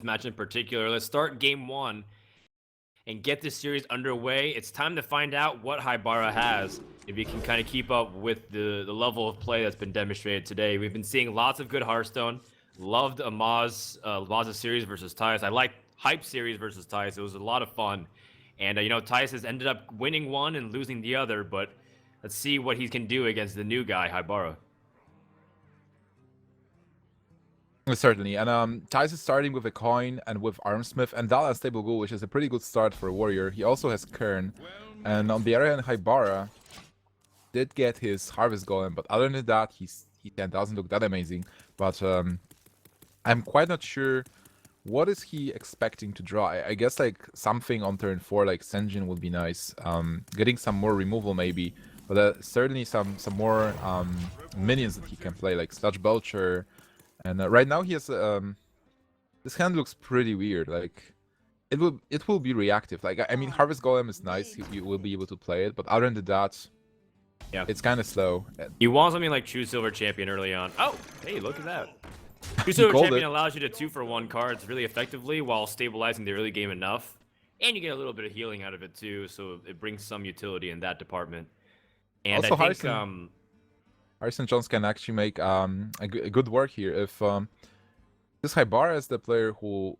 match in particular. Let's start game one and get this series underway. It's time to find out what Haibara has, if he can kind of keep up with the level of play that's been demonstrated today. We've been seeing lots of good Hearthstone. Loved Amaz's series versus Tyus. I liked Hype series versus Tyus. It was a lot of fun. And, Tyus has ended up winning one and losing the other, but let's see what he can do against the new guy, Haibara. Certainly, and Tyus is starting with a coin and with Armsmith and Dal Unstable Ghoul, which is a pretty good start for a warrior. He also has Kern, and on the other hand, Haibara did get his Harvest Golem, but other than that, he doesn't look that amazing. But I'm quite not sure what is he expecting to draw. I guess like something on turn 4, like Senjin would be nice. Getting some more removal maybe, but certainly some more minions that he can play, like Sludge Belcher. And right now he has this hand looks pretty weird. Like it will be reactive. Like I mean, Harvest Golem is nice. You will be able to play it, but other than that, yeah, it's kind of slow. You want something like True Silver Champion early on. Oh, hey, look at that. True Silver Champion allows you to 2-for-1 cards really effectively while stabilizing the early game enough, and you get a little bit of healing out of it too. So it brings some utility in that department. And also, I think Harrison Jones can actually make a good work here if this Haibara is the player who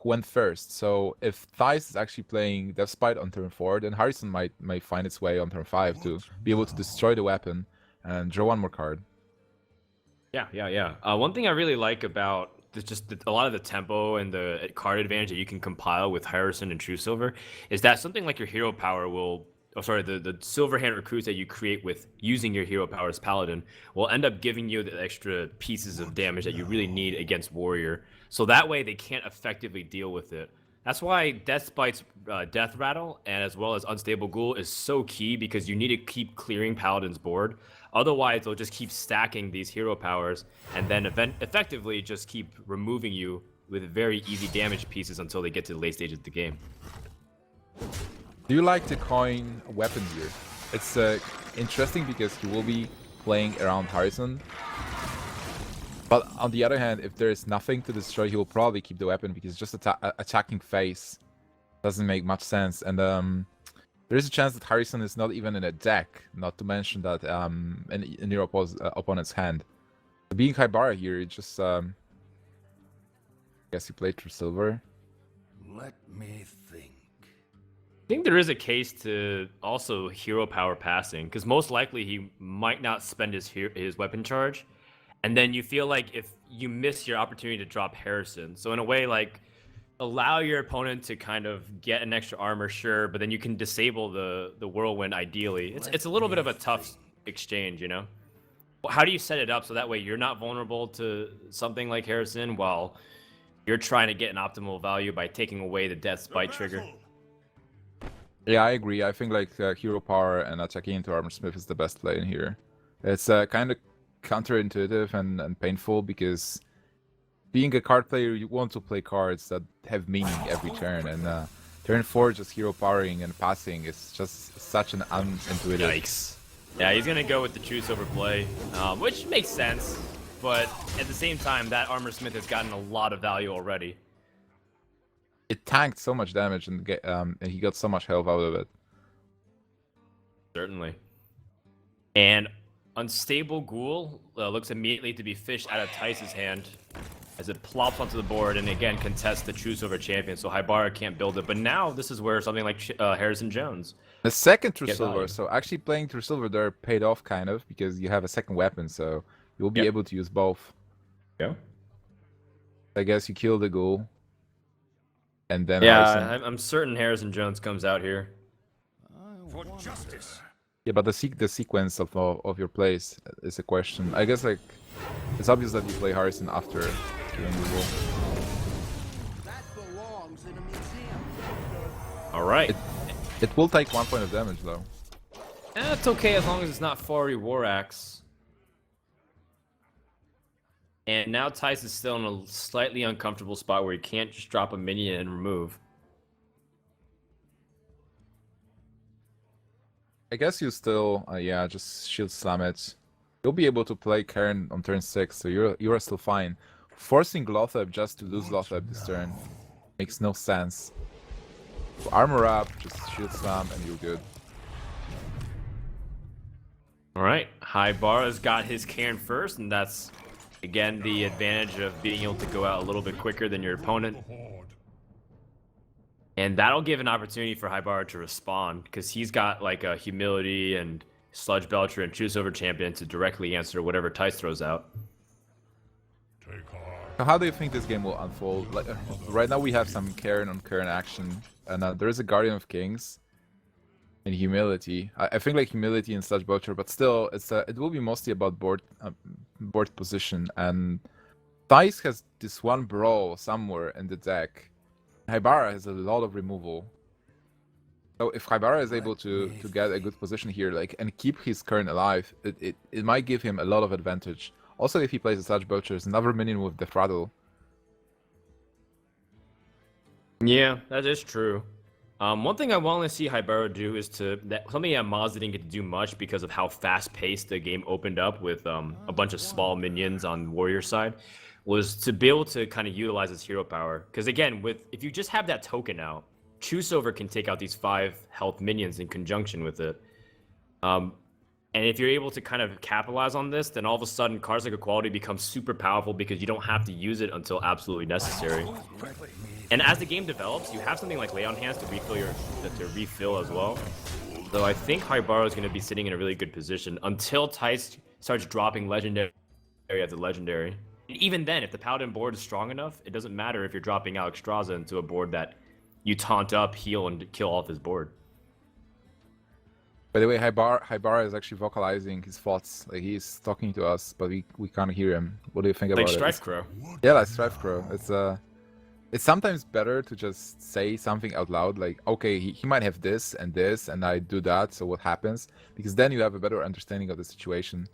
went first. So if Thijs is actually playing Deathspite on turn 4, then Harrison might find its way on turn 5 to be able to destroy the weapon and draw one more card. Yeah. One thing I really like about just a lot of the tempo and the card advantage that you can compile with Harrison and True Silver is that something like your hero power will. Oh, sorry, the silver hand recruits that you create with using your hero power as Paladin will end up giving you the extra pieces of damage that you really need against Warrior. So that way they can't effectively deal with it. That's why Deathspite's Death Rattle and as well as Unstable Ghoul is so key, because you need to keep clearing Paladin's board. Otherwise, they'll just keep stacking these hero powers and then effectively just keep removing you with very easy damage pieces until they get to the late stage of the game. Do you like the coin weapon here? It's interesting because you will be playing around Harrison. But on the other hand, if there is nothing to destroy, he will probably keep the weapon because just attacking face doesn't make much sense. And there is a chance that Harrison is not even in a deck, not to mention that in your opponent's hand. Being Haibara here, it just I guess you played through silver. Let me think. I think there is a case to also hero power passing, because most likely he might not spend his weapon charge, and then you feel like if you miss your opportunity to drop Harrison, so in a way like allow your opponent to kind of get an extra armor, sure, but then you can disable the whirlwind ideally. It's a little bit of a tough exchange, you know. How do you set it up so that way you're not vulnerable to something like Harrison while you're trying to get an optimal value by taking away the Deathspite trigger? Yeah, I agree. I think like hero power and attacking into Armorsmith is the best play in here. It's kind of counterintuitive and painful because being a card player, you want to play cards that have meaning every turn, and turn 4 just hero powering and passing is just such an unintuitive. Yikes. Yeah, he's gonna go with the True Silver play, which makes sense, but at the same time, that Armorsmith has gotten a lot of value already. It tanked so much damage and he got so much health out of it. Certainly. And Unstable Ghoul looks immediately to be fished out of Tyus' hand as it plops onto the board and again contests the True Silver Champion, so Haibara can't build it. But now this is where something like Harrison Jones. The second True Silver, so actually playing True Silver there paid off kind of, because you have a second weapon, so you'll be able to use both. Yeah. I guess you kill the Ghoul. And then I'm certain Harrison Jones comes out here. For justice. Yeah, but the sequence of your plays is a question. I guess like it's obvious that you play Harrison after killing the Ghoul. That belongs in a museum. All right. It will take 1 point of damage though. That's okay as long as it's not Fari War Axe. And now Tyus is still in a slightly uncomfortable spot where he can't just drop a minion and remove. I guess you still, yeah, just shield slam it. You'll be able to play Karen on turn 6, so you are still fine. forcing Lothab just to lose Lothab this turn makes no sense. So armor up, just shield slam, and you're good. All right, Haibara's got his Cairn first, and that's again the advantage of being able to go out a little bit quicker than your opponent. And that'll give an opportunity for Haibara to respond, because he's got like a Humility and Sludge Belcher and True Silver Champion to directly answer whatever Tice throws out. So how do you think this game will unfold? Like, right now we have some Cairn on Cairn action, and there is a Guardian of Kings and Humility. I think like Humility and Sludge Belcher, but still, it will be mostly about board position. And Tice has this one Brawl somewhere in the deck. Haibara has a lot of removal. So if Haibara is able to get a good position here, like, and keep his Cairn alive, it might give him a lot of advantage. Also, if he plays a Sludge Belcher, it's another minion with the Throttle. Yeah, that is true. One thing I want to see Haibara do is something that Maz didn't get to do much because of how fast-paced the game opened up with a bunch of small minions on Warrior side, was to be able to kind of utilize his hero power. Because again, if you just have that token out, True Silver can take out these 5 health minions in conjunction with it. And if you're able to kind of capitalize on this, then all of a sudden cards like Equality becomes super powerful because you don't have to use it until absolutely necessary. And as the game develops, you have something like Lay on Hands to refill as well. So I think Haibara is going to be sitting in a really good position until Tice starts dropping Legendary after Legendary. And even then, if the Paladin board is strong enough, it doesn't matter if you're dropping Alexstrasza into a board that you taunt up, heal, and kill off his board. By the way, Haibara is actually vocalizing his thoughts. Like, he's talking to us, but we can't hear him. What do you think about it? Like Strife Crow. Yeah, like Strife Crow. It's sometimes better to just say something out loud, like, okay, he might have this, and I do that, so what happens? Because then you have a better understanding of the situation.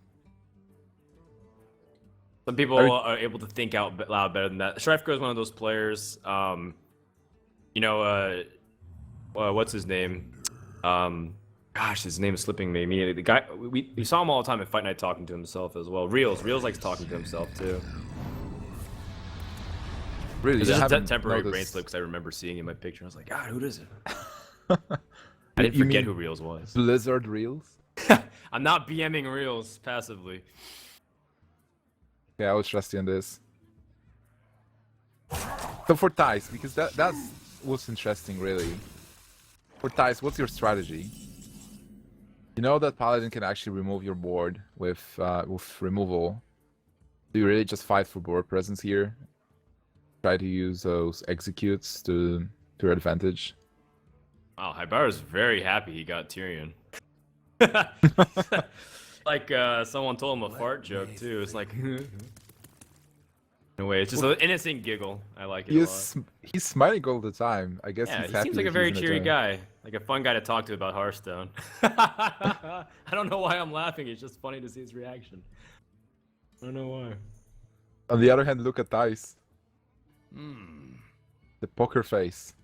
Some people are able to think out loud better than that. Strife Crow is one of those players. You know, what's his name? Gosh, his name is slipping me immediately. The guy, we saw him all the time at Fight Night talking to himself as well. Reels likes talking to himself too. Really, it's just a temporary brain slip because I remember seeing him in my picture. I was like, God, who is it? I didn't forget who Reels was. Blizzard Reels? I'm not BMing Reels passively. Yeah, I would trust you on this. So for Tice, because that's what's interesting, really. For Tice, what's your strategy? You know that Paladin can actually remove your board with removal. Do you really just fight for board presence here? Try to use those executes to your advantage? Wow, Haibara's very happy he got Tyrion. Like someone told him a fart joke too. It's like, in a way, it's just an innocent giggle. I like it a lot. He's smiling all the time. I guess Yeah, he's he happy seems like that a very he's in cheery joy. guy, like a fun guy to talk to about Hearthstone. I don't know why I'm laughing. It's just funny to see his reaction. I don't know why. On the other hand, look at Tice. The poker face.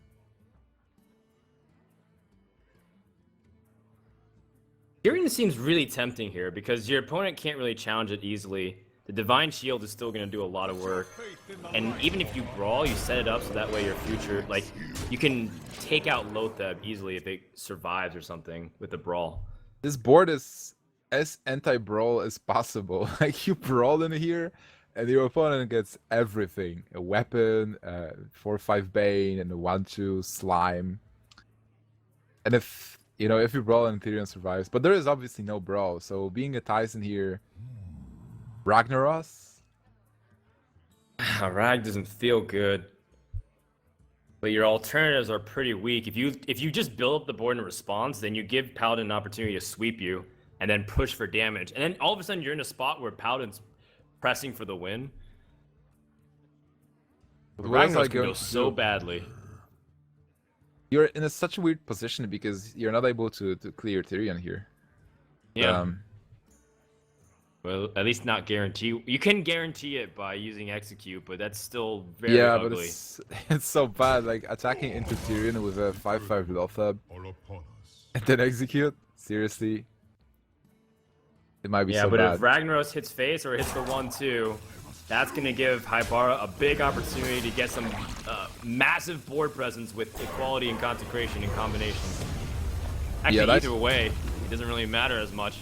Tyrion seems really tempting here because your opponent can't really challenge it easily. The Divine Shield is still going to do a lot of work. And even if you brawl, you set it up so that way your future, like, you can take out Lothab easily if it survives or something with the brawl. This board is as anti-brawl as possible. Like, you brawl in here, and your opponent gets everything. A weapon, 4/5 Bane, and a 1/2 Slime. And if you brawl and Tyrion survives. But there is obviously no brawl, so being a Tyson here... Ragnaros? Rag doesn't feel good. But your alternatives are pretty weak. If you just build up the board in response, then you give Paladin an opportunity to sweep you and then push for damage. And then all of a sudden you're in a spot where Paladin's pressing for the win. Ragnaros can go so badly. You're in such a weird position because you're not able to clear Tyrion here. Yeah. Well, at least not guarantee. You can guarantee it by using execute, but that's still very ugly. But it's so bad. Like attacking into Tyrion with a 5/5 Lothab and then execute. Seriously, it might be so bad. Yeah, but if Ragnaros hits face or hits the 1/2, That's going to give Haibara a big opportunity to get some massive board presence with equality and consecration in combination. Actually, either way, it doesn't really matter as much.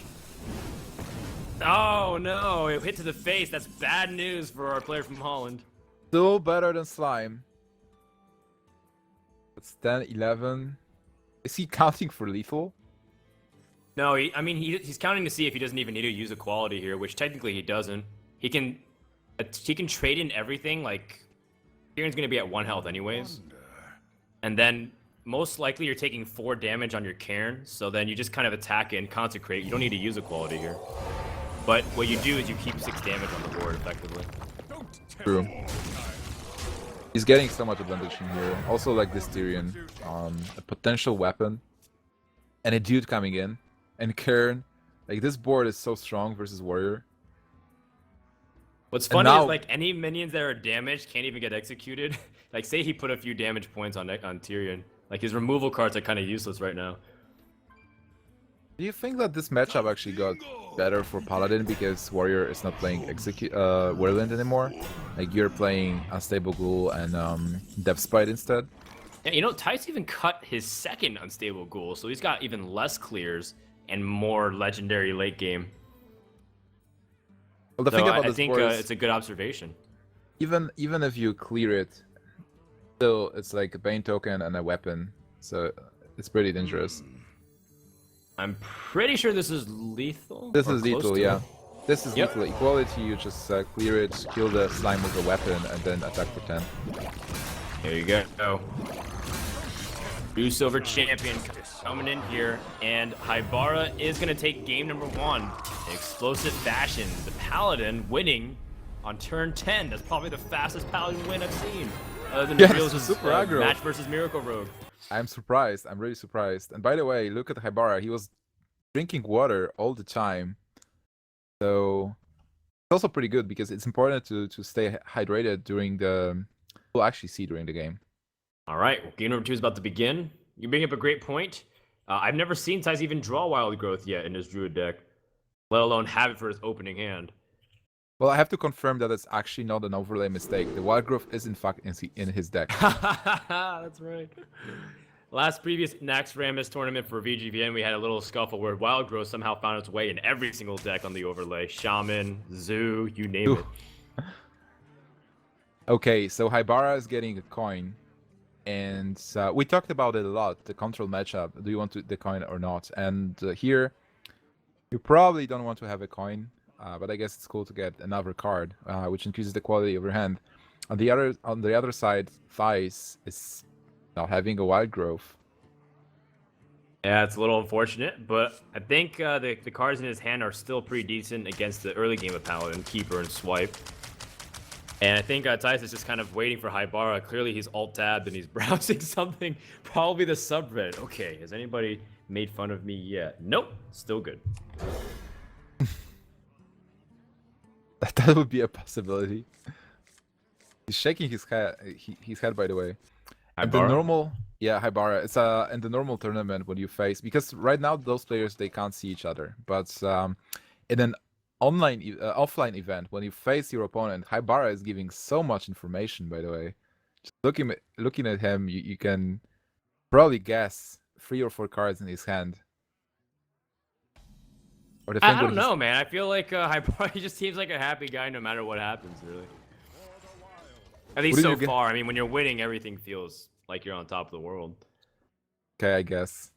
Oh no, it hit to the face. That's bad news for our player from Holland. Still better than Slime. It's 10, 11. Is he counting for lethal? No, I mean, he's counting to see if he doesn't even need to use equality here, which technically he doesn't. He can trade in everything, like, Kieran's gonna be at 1 health anyways. And then, most likely you're taking 4 damage on your Cairn, so then you just kind of attack it and consecrate. You don't need to use equality here. But what you do is you keep 6 damage on the board, effectively. True. He's getting so much advantage in here. Also, like this Tyrion, a potential weapon, and a dude coming in, and Cairn. Like, this board is so strong versus Warrior. What's funny is, like, any minions that are damaged can't even get executed. Like, say he put a few damage points on Tyrion. Like, his removal cards are kind of useless right now. Do you think that this matchup actually got better for Paladin because Warrior is not playing Whirlwind anymore? Like, you're playing Unstable Ghoul and Depth Sprite instead? Yeah, you know, Thijs even cut his second Unstable Ghoul, so he's got even less clears and more legendary late game. Well, the thing about this board is, it's a good observation. Even if you clear it, still it's like a Bane token and a weapon, so it's pretty dangerous. I'm pretty sure this is lethal. This is lethal, yeah. This is lethal. Equality, you just clear it, kill the slime with a weapon, and then attack for 10. There you go. Blue Silver Champion coming in here, and Haibara is going to take game number 1 in explosive fashion. The Paladin winning on turn 10. That's probably the fastest Paladin win I've seen. Other than Reels' super aggro. Match versus Miracle Rogue. I'm surprised. I'm really surprised. And by the way, look at Haibara. He was drinking water all the time. So it's also pretty good because it's important to stay hydrated during the... We'll actually see during the game. All right, game number 2 is about to begin. You bring up a great point. I've never seen Thijs even draw Wild Growth yet in his Druid deck, let alone have it for his opening hand. Well, I have to confirm that it's actually not an overlay mistake. The Wild Growth is in fact in his deck. That's right. Last previous Naxxramas tournament for VGVN, we had a little scuffle where Wild Growth somehow found its way in every single deck on the overlay. Shaman, Zoo, you name it. Okay, so Haibara is getting a coin. And we talked about it a lot, the control matchup. Do you want the coin or not? And here, you probably don't want to have a coin, but I guess it's cool to get another card, which increases the quality of your hand. On the other side, Thijs is now having a Wild Growth. Yeah, it's a little unfortunate, but I think the cards in his hand are still pretty decent against the early game of Paladin, Keeper, and Swipe. And I think Thijs is just kind of waiting for Haibara. Clearly, he's alt-tabbed and he's browsing something. Probably the subreddit. Okay, has anybody made fun of me yet? Nope, still good. That would be a possibility. He's shaking his head. His head, by the way. And the normal, Haibara. It's in the normal tournament when you face, because right now those players they can't see each other. But in an offline event, when you face your opponent, Haibara is giving so much information. By the way, just looking at him, you can probably guess 3 or 4 cards in his hand. Or the I don't know, man. I feel like Haibara just seems like a happy guy no matter what happens, really. At least so far. I mean, when you're winning, everything feels like you're on top of the world. Okay, I guess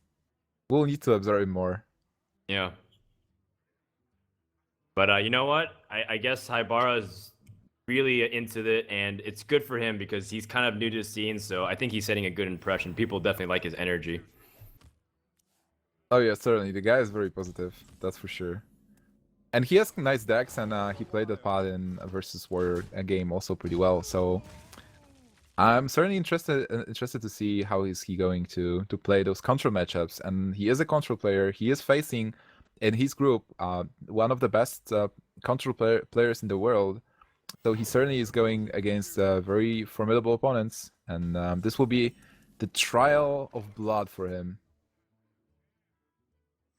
we'll need to observe him more. Yeah. But you know what? I guess Haibara is really into it, and it's good for him because he's kind of new to the scene, so I think he's setting a good impression. People definitely like his energy. Oh yeah, certainly. The guy is very positive, that's for sure. And he has nice decks, and he played the Paladin versus Warrior game also pretty well, so I'm certainly interested to see how is he going to play those control matchups. And he is a control player. He is facing in his group one of the best control players in the world, so he certainly is going against very formidable opponents, and this will be the trial of blood for him.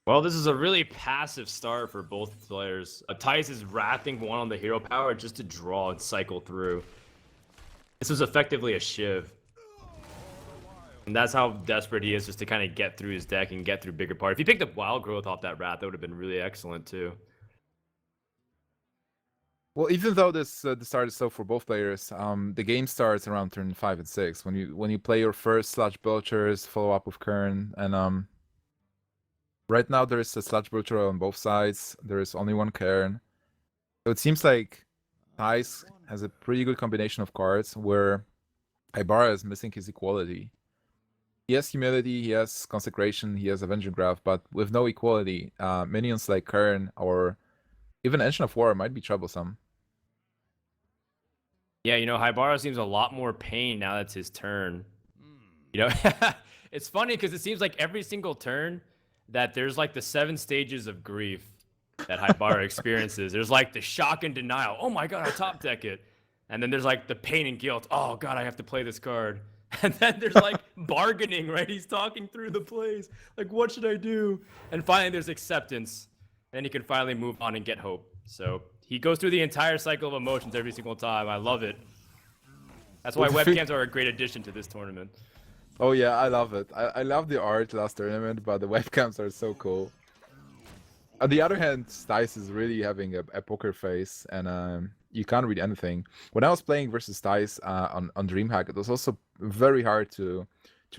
Well, this is a really passive start for both players. Thijs is wrapping one on the hero power just to draw and cycle through. This was effectively a shiv. And that's how desperate he is just to kind of get through his deck and get through bigger part. If he picked up Wild Growth off that Wrath, that would have been really excellent too. Well, even though this the start is slow for both players, the game starts around turn 5 and 6 when you play your first Sludge Belchers, follow up with Kern, and right now there is a Sludge Belcher on both sides. There is only one Kern, so it seems like Thijs has a pretty good combination of cards where Haibara is missing his equality. He has Humility, he has Consecration, he has Avenging Graph, but with no equality, minions like Kern or even Engine of War might be troublesome. Yeah, you know, Haibara seems a lot more pain now that's his turn. You know, it's funny because it seems like every single turn that there's like the 7 stages of grief that Haibara experiences. There's like the shock and denial. Oh my god, I top deck it. And then there's like the pain and guilt. Oh god, I have to play this card. And then there's like bargaining, right? He's talking through the plays. Like, what should I do? And finally there's acceptance. Then he can finally move on and get hope. So he goes through the entire cycle of emotions every single time. I love it. That's why webcams are a great addition to this tournament. Oh yeah, I love it. I love the art last tournament, but the webcams are so cool. On the other hand, Thijs is really having a poker face, and you can't read anything. When I was playing versus Thijs on DreamHack, it was also very hard to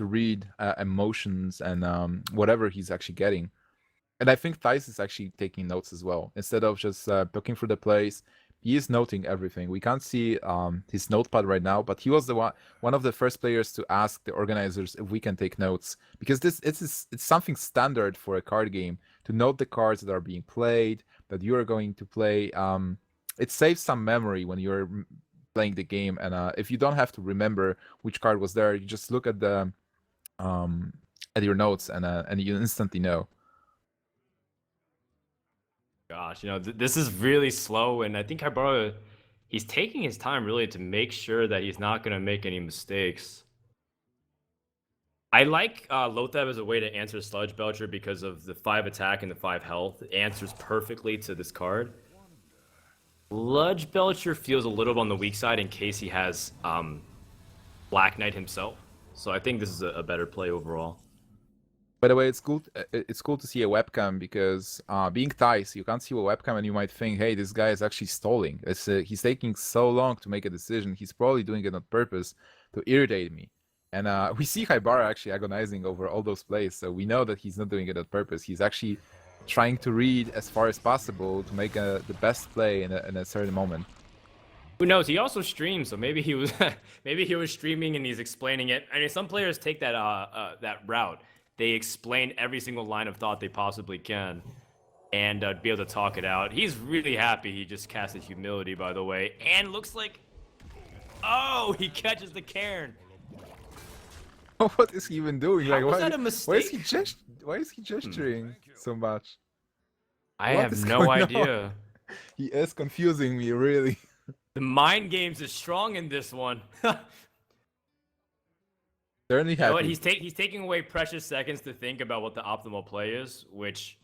read emotions and whatever he's actually getting. And I think Thijs is actually taking notes as well. Instead of just looking for the plays, he is noting everything. We can't see his notepad right now, but he was the one of the first players to ask the organizers if we can take notes, because it's something standard for a card game to note the cards that are being played, that you are going to play. It saves some memory when you're playing the game, and if you don't have to remember which card was there, you just look at the at your notes, and you instantly know. Gosh, you know, this is really slow, and I think Haibara, he's taking his time really to make sure that he's not going to make any mistakes. I like Lothab as a way to answer Sludge Belcher because of the 5 attack and the 5 health. It answers perfectly to this card. Sludge Belcher feels a little on the weak side in case he has Black Knight himself. So I think this is a better play overall. By the way, it's cool. It's cool to see a webcam because being Thijs, you can't see a webcam and you might think, "Hey, this guy is actually stalling. He's taking so long to make a decision. He's probably doing it on purpose to irritate me." And we see Haibara actually agonizing over all those plays, so we know that he's not doing it on purpose. He's actually trying to read as far as possible to make the best play in a certain moment. Who knows? He also streams, so maybe he was maybe he was streaming and he's explaining it. I mean, some players take that that route. They explain every single line of thought they possibly can and be able to talk it out. He's really happy he just casted Humility, by the way. And looks like... Oh, he catches the Cairn. What is he even doing? How was that a mistake? Why is he gesturing so much? I What have is no going idea. on? He is confusing me, really. The mind games is strong in this one. Certainly You know happy. what? He's taking away precious seconds to think about what the optimal play is, which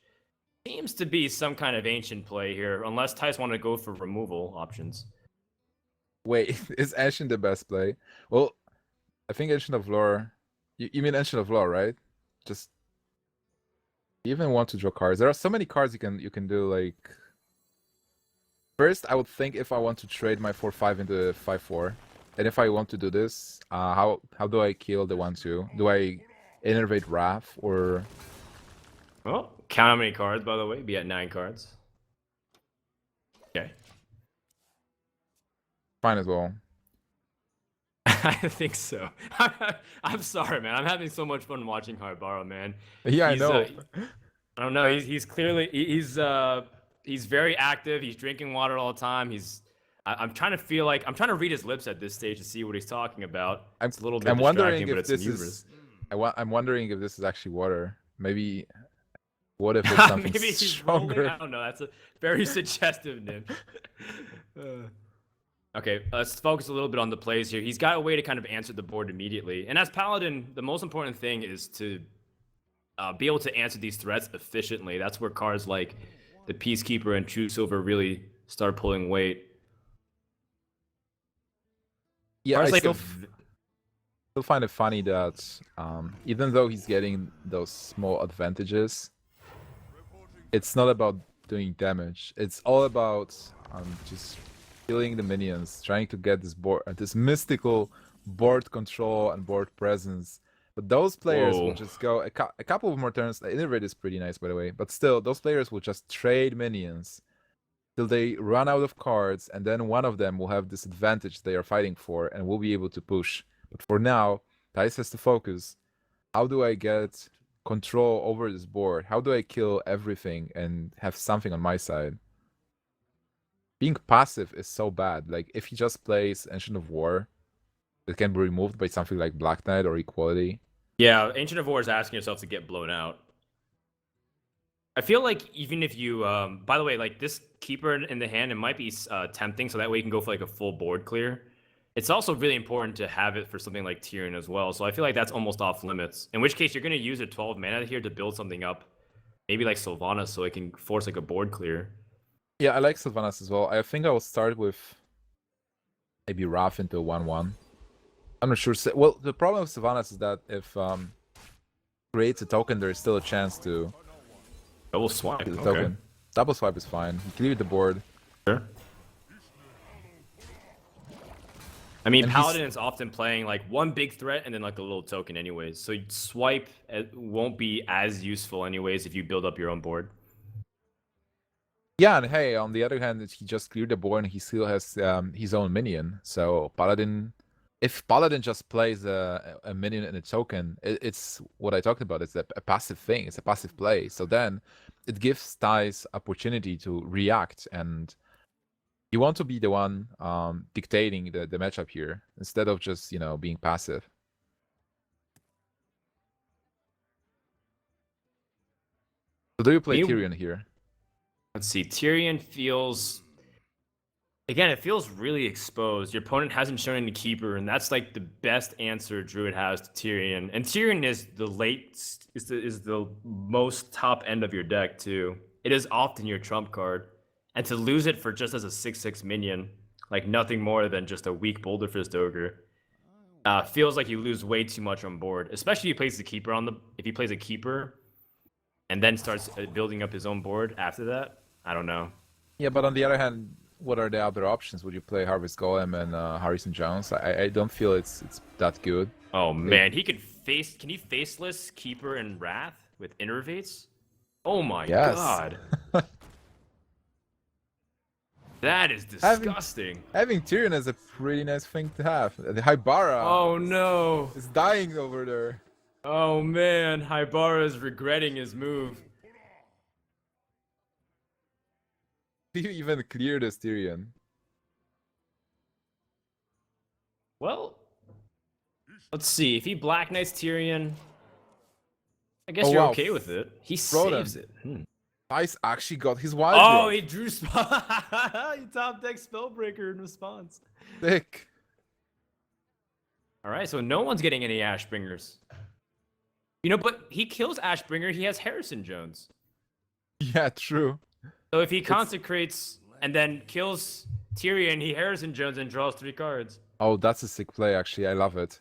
seems to be some kind of ancient play here, unless Thijs want to go for removal options. Wait, is Ancient the best play? Well, I think Ancient of Lore... You mean Ancient of Lore, right? Just... You even want to draw cards. There are so many cards you can do, like... First, I would think if I want to trade my 4/5 into 5/4. And if I want to do this, how do I kill the 1/2? Do I innervate Wrath or... Well, count how many cards, by the way. Be at 9 cards. Okay. Fine as well. I think so. I'm sorry, man. I'm having so much fun watching Haibara, man. Yeah, I know. I don't know. He's clearly he's very active. He's drinking water all the time. I'm trying to read his lips at this stage to see what he's talking about. It's a little bit distracting, but it's humorous. I'm wondering if this is actually water. Maybe. What if it's something Maybe he's stronger? rolling. I don't know. That's a very suggestive name. Okay, let's focus a little bit on the plays here. He's got a way to kind of answer the board immediately. And as Paladin, the most important thing is to be able to answer these threats efficiently. That's where cards like the Peacekeeper and True Silver really start pulling weight. Yeah, Cards I like still find it funny that even though he's getting those small advantages, it's not about doing damage. It's all about just killing the minions, trying to get this board, this mystical board control and board presence. But those players will Whoa. just go a couple of more turns. The Innervate is pretty nice, by the way. But still, those players will just trade minions till they run out of cards, and then one of them will have this advantage they are fighting for, and will be able to push. But for now, Thijs has to focus. How do I get control over this board? How do I kill everything and have something on my side? Being passive is so bad. Like, if he just plays Ancient of War, it can be removed by something like Black Knight or Equality. Yeah, Ancient of War is asking yourself to get blown out. I feel like even if you, by the way, like this Keeper in the hand, it might be tempting, so that way you can go for like a full board clear. It's also really important to have it for something like Tyrion as well, so I feel like that's almost off limits. In which case, you're going to use a 12 mana here to build something up, maybe like Sylvanas, so it can force like a board clear. Yeah, I like Sylvanas as well. I think I will start with maybe Wrath into a 1/1. I'm not sure. Well, the problem with Sylvanas is that if creates a token, there is still a chance to Double swipe. get the Okay. token. Double swipe is fine. You clear the board. Sure. I mean, And Paladin is often playing like one big threat and then like a little token anyways. So swipe won't be as useful anyways if you build up your own board. Yeah, and hey, on the other hand, he just cleared the board and he still has his own minion. So Paladin, if Paladin just plays a minion and a token, it's what I talked about. It's a passive thing. It's a passive play. So then it gives Thijs opportunity to react, and you want to be the one dictating the matchup here instead of just, being passive. So do you play Tyrion here? Let's see. Tyrion feels... Again, it feels really exposed. Your opponent hasn't shown any Keeper, and that's like the best answer Druid has to Tyrion. And Tyrion is the most top end of your deck too. It is often your trump card. And to lose it for just as a 6/6 minion, like nothing more than just a weak Boulder Fist Ogre, feels like you lose way too much on board. Especially if he plays the Keeper if he plays a Keeper, and then starts building up his own board after that. I don't know. Yeah, but on the other hand, what are the other options? Would you play Harvest Golem and Harrison Jones? I don't feel it's that good. Oh man, he can he faceless Keeper and Wrath with Innervates? Oh my god. That is disgusting. Having Tyrion is a pretty nice thing to have. The Haibara Oh no. is dying over there. Oh man, Haibara is regretting his move. Do you even clear this Tyrion? Well, let's see. If he Black Knights Tyrion, I guess Oh, you're wow. okay with it. He Froden. saves it. Thijs actually got his wild Oh, growth. he drew he top deck Spellbreaker in response. Sick. All right, so no one's getting any Ashbringers. But he kills Ashbringer, he has Harrison Jones. Yeah, true. So if he consecrates and then kills Tyrion, he Harrison Jones and draws 3 cards. Oh, that's a sick play, actually. I love it.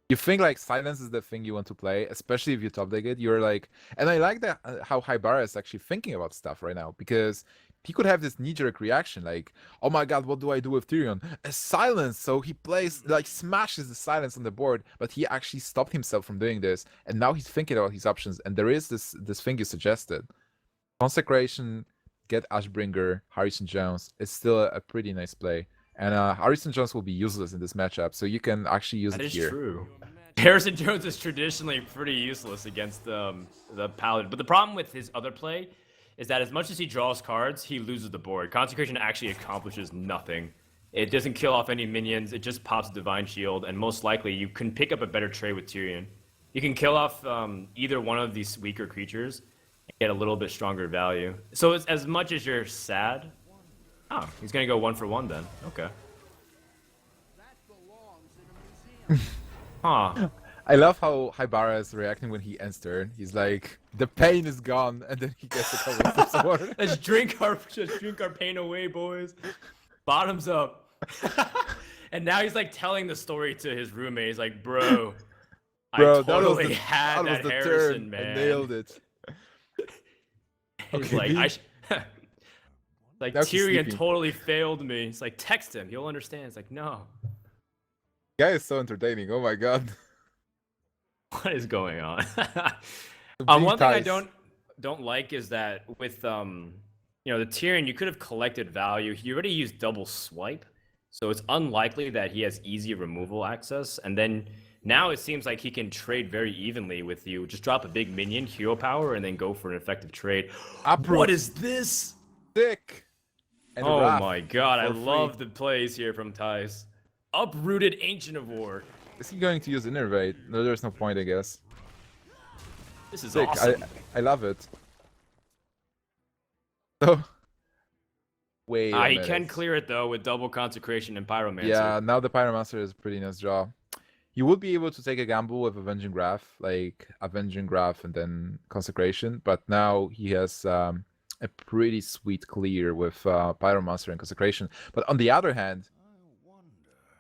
You think like silence is the thing you want to play, especially if you top deck it. You're like, and I like that how Haibara is actually thinking about stuff right now, because he could have this knee-jerk reaction like, oh my god, what do I do with Tyrion? A silence. So he plays, like, smashes the silence on the board, but he actually stopped himself from doing this, and now he's thinking about his options. And there is this thing you suggested. Consecration, get Ashbringer, Harrison Jones. It's still a pretty nice play. And Harrison Jones will be useless in this matchup, so you can actually use it here. That is true. Harrison Jones is traditionally pretty useless against the Paladin. But the problem with his other play is that as much as he draws cards, he loses the board. Consecration actually accomplishes nothing. It doesn't kill off any minions. It just pops Divine Shield, and most likely you can pick up a better trade with Tyrion. You can kill off either one of these weaker creatures and get a little bit stronger value. So it's, as much as you're sad... Oh, he's going to go 1 for 1 then. Okay. That belongs in a museum. Huh. I love how Haibara is reacting when he ends turn. He's like, the pain is gone, and then he gets a couple of steps forward. Let's drink our pain away, boys. Bottoms up. And now he's like telling the story to his roommate. He's like, bro, Bro, I totally that had was that the Harrison, turn. man. I nailed it. He's Okay, like, B. like Now she's Tyrion sleeping. totally failed me. It's like, text him, he'll understand. It's like, no. Guy is so entertaining. Oh my god. What is going on? Being One thing I Thijs. don't like is that with you know, the Tyrion, you could have collected value. He already used double swipe, so it's unlikely that he has easy removal access. And then now it seems like he can trade very evenly with you. Just drop a big minion, hero power, and then go for an effective trade. Uproot. What is this? Sick. And Oh Wrath my god, I for free. love the plays here from Thijs. Uprooted Ancient of War. Is he going to use Innervate? No, there's no point, I guess. This is Sick. awesome. I love it. So, wait a He minute. can clear it though with double consecration and pyromancer. Yeah, now the Pyromancer is a pretty nice draw. You would be able to take a gamble with Avenging Graph, like Avenging Graph and then Consecration, but now he has a pretty sweet clear with Pyromancer and Consecration. But on the other hand,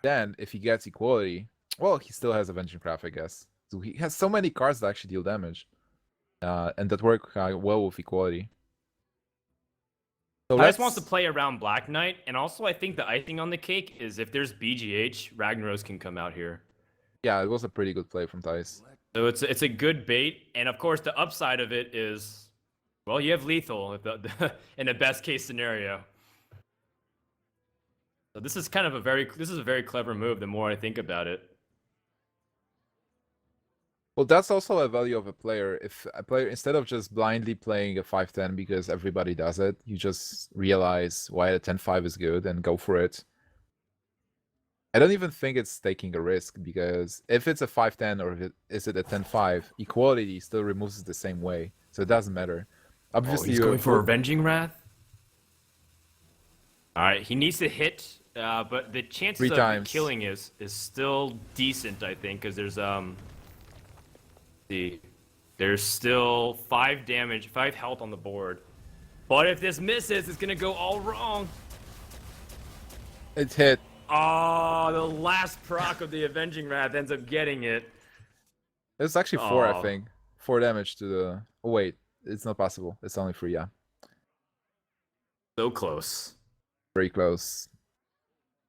then if he gets Equality, well, he still has Avenging Graph, I guess. So he has so many cards that actually deal damage, and that work well with Equality. So Thijs wants to play around Black Knight, and also I think the icing on the cake is if there's BGH, Ragnaros can come out here. Yeah, it was a pretty good play from Thijs. So it's a good bait, and of course the upside of it is, well, you have lethal in the best case scenario. So this is kind of a very clever move. The more I think about it. Well, that's also a value of a player. If a player, instead of just blindly playing a 5-10 because everybody does it, you just realize why a 10-5 is good and go for it. I don't even think it's taking a risk, because if it's a 5-10 or is it a 10-5, equality still removes it the same way, so it doesn't matter. Obviously, He's going for Avenging Wrath. All right, he needs to hit, but the chances of killing is still decent, I think, because there's there's still 5 damage, 5 health on the board. But if this misses, it's gonna go all wrong. It's hit. Oh, the last proc of the Avenging Wrath ends up getting it. It's actually 4, I think. 4 damage to the... Oh, wait. It's not possible. It's only 3, yeah. So close. Very close.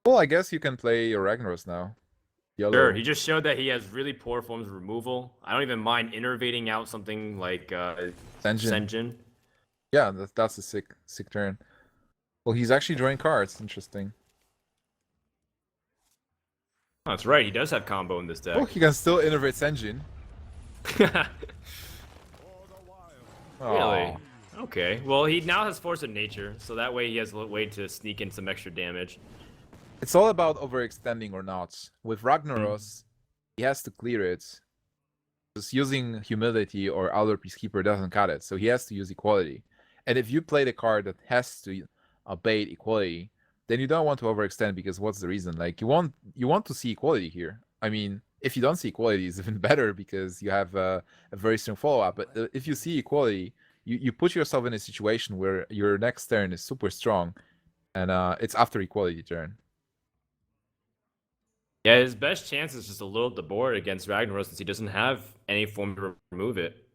Well, I guess you can play your Ragnaros now. Yellow. Sure, he just showed that he has really poor forms of removal. I don't even mind innervating out something like Senjin. Yeah, that's a sick turn. Well, he's actually drawing cards. Interesting. Oh, that's right, he does have combo in this deck. Oh, he can still innervate Senjin. Really? Okay. Well, he now has Force of Nature, so that way he has a way to sneak in some extra damage. It's all about overextending or not. With Ragnaros, he has to clear it. Just using Humility or Elder Peacekeeper doesn't cut it, so he has to use Equality. And if you play the card that has to bait Equality, then you don't want to overextend, because what's the reason? Like, you want to see Equality here. I mean, if you don't see Equality, it's even better, because you have a very strong follow-up. But if you see Equality, you put yourself in a situation where your next turn is super strong, and it's after Equality turn. Yeah, his best chance is just to load up the board against Ragnaros, since he doesn't have any form to remove it.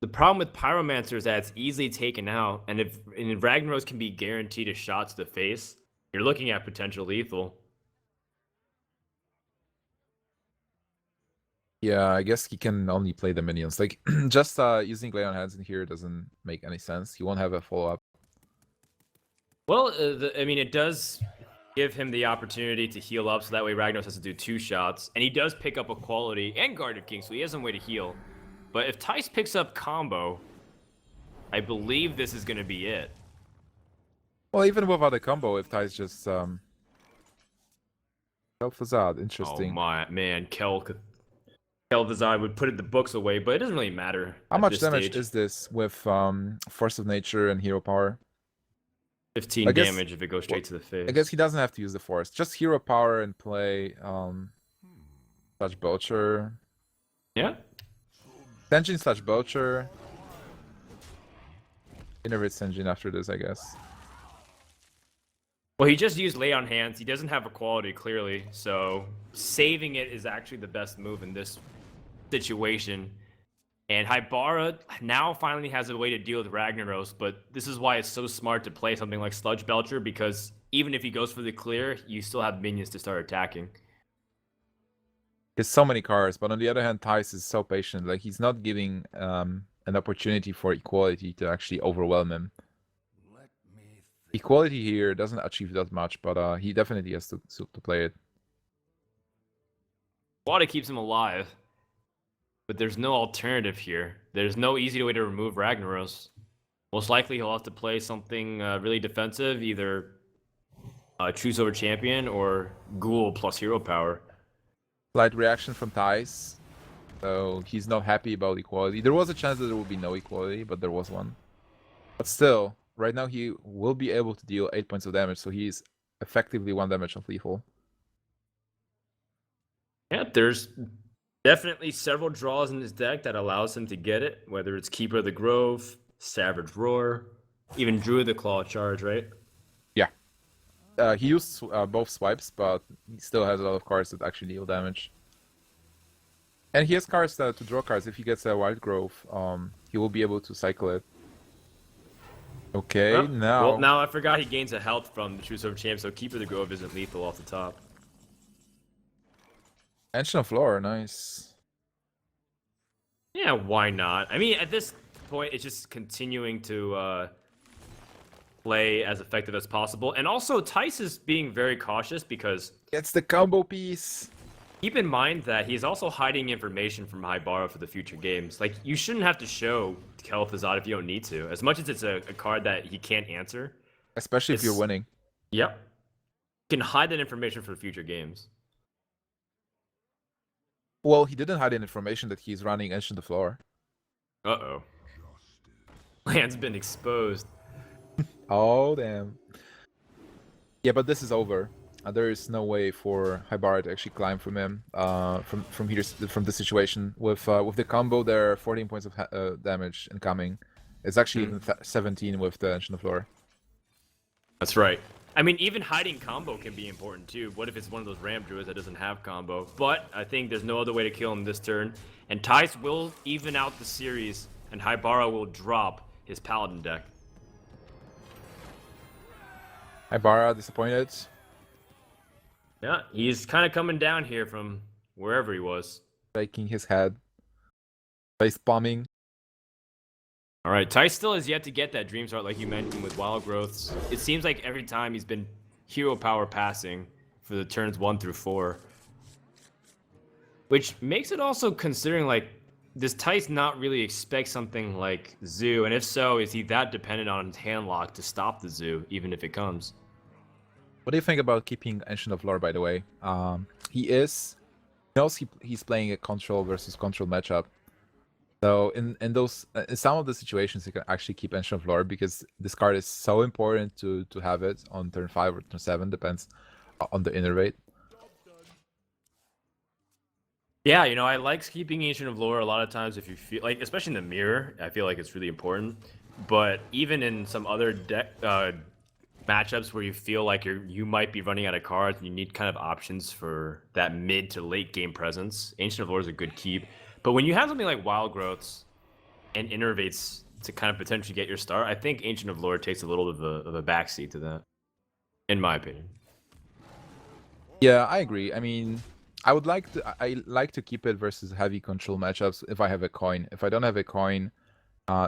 The problem with Pyromancer is that it's easily taken out, and if Ragnaros can be guaranteed a shot to the face, you're looking at potential lethal. Yeah, I guess he can only play the minions. Like, just using Lay on Hands in here doesn't make any sense. He won't have a follow-up. Well, I mean, it does give him the opportunity to heal up, so that way Ragnaros has to do 2 shots. And he does pick up Equality and Guarded King, so he has a way to heal. But if Thijs picks up combo, I believe this is going to be it. Well, even without a combo, if Thijs just... Facade, interesting. Oh my, man, Kel Facade would put the books away, but it doesn't really matter. How much damage is this with Force of Nature and Hero Power? 15 I guess- damage if it goes straight to the face. I guess he doesn't have to use the force. Just hero power and play Slash Belcher. Yeah. Senjin slash Belcher. Innervate Senjin after this, I guess. Well, he just used lay on hands. He doesn't have equality clearly, so saving it is actually the best move in this situation. And Haibara now finally has a way to deal with Ragnaros, but this is why it's so smart to play something like Sludge Belcher, because even if he goes for the clear, you still have minions to start attacking. There's so many cards, but on the other hand, Thijs is so patient. Like, he's not giving an opportunity for equality to actually overwhelm him. Equality here doesn't achieve that much, but he definitely has to play it. Water keeps him alive, but there's no alternative here. There's no easy way to remove Ragnaros. Most likely he'll have to play something really defensive, either Choose Over Champion or Ghoul plus hero power. Slight reaction from Thijs. So he's not happy about equality. There was a chance that there would be no equality, but there was one. But still, right now he will be able to deal 8 points of damage, so he's effectively 1 damage of lethal. Yeah, there's definitely several draws in his deck that allows him to get it, whether it's Keeper of the Grove, Savage Roar, even Druid the Claw charge, right? Yeah. He used both swipes, but he still has a lot of cards that actually deal damage. And he has cards to draw cards. If he gets a Wild Growth, he will be able to cycle it. Okay, Well, now I forgot he gains a health from the Choose Over Champ, so Keeper of the Grove isn't lethal off the top. Ancient of Lore, nice. Yeah, why not? I mean, at this point, it's just continuing to play as effective as possible. And also, Thijs is being very cautious because... Gets the combo piece. Keep in mind that he's also hiding information from Haibara for the future games. Like, you shouldn't have to show Kel'Thuzad if you don't need to. As much as it's a card that he can't answer. Especially if you're winning. Yep. You can hide that information for future games. Well, he didn't hide the information that he's running Ancient of Lore. Uh-oh. Land's been exposed. Oh, damn. Yeah, but this is over. There is no way for Haibara to actually climb from him, from the situation. With the combo, there are 14 points of damage incoming. It's actually even 17 with the Ancient of Lore. That's right. I mean, even hiding combo can be important too. What if it's one of those Ram Druids that doesn't have combo? But I think there's no other way to kill him this turn. And Thijs will even out the series, and Haibara will drop his Paladin deck. Haibara disappointed. Yeah, he's kind of coming down here from wherever he was. Shaking his head. Face bombing. All right, Thijs still has yet to get that Dream Start like you mentioned with Wild Growths. It seems like every time he's been hero power passing for the turns 1 through 4. Which makes it also considering, like, does Thijs not really expect something like Zoo? And if so, is he that dependent on his hand lock to stop the Zoo, even if it comes? What do you think about keeping Ancient of Lore, by the way? He knows he's playing a control versus control matchup. So in some of the situations, you can actually keep Ancient of Lore because this card is so important to have it on turn 5 or turn 7, depends on the innervate. Yeah, you know, I like keeping Ancient of Lore a lot of times if you feel like, especially in the mirror, I feel like it's really important. But even in some other deck matchups where you feel like you might be running out of cards and you need kind of options for that mid to late game presence, Ancient of Lore is a good keep. But when you have something like Wild Growths and Innervates to kind of potentially get your start, I think Ancient of Lore takes a little bit of a backseat to that, in my opinion. Yeah, I agree. I mean, I like to keep it versus heavy control matchups if I have a coin. If I don't have a coin,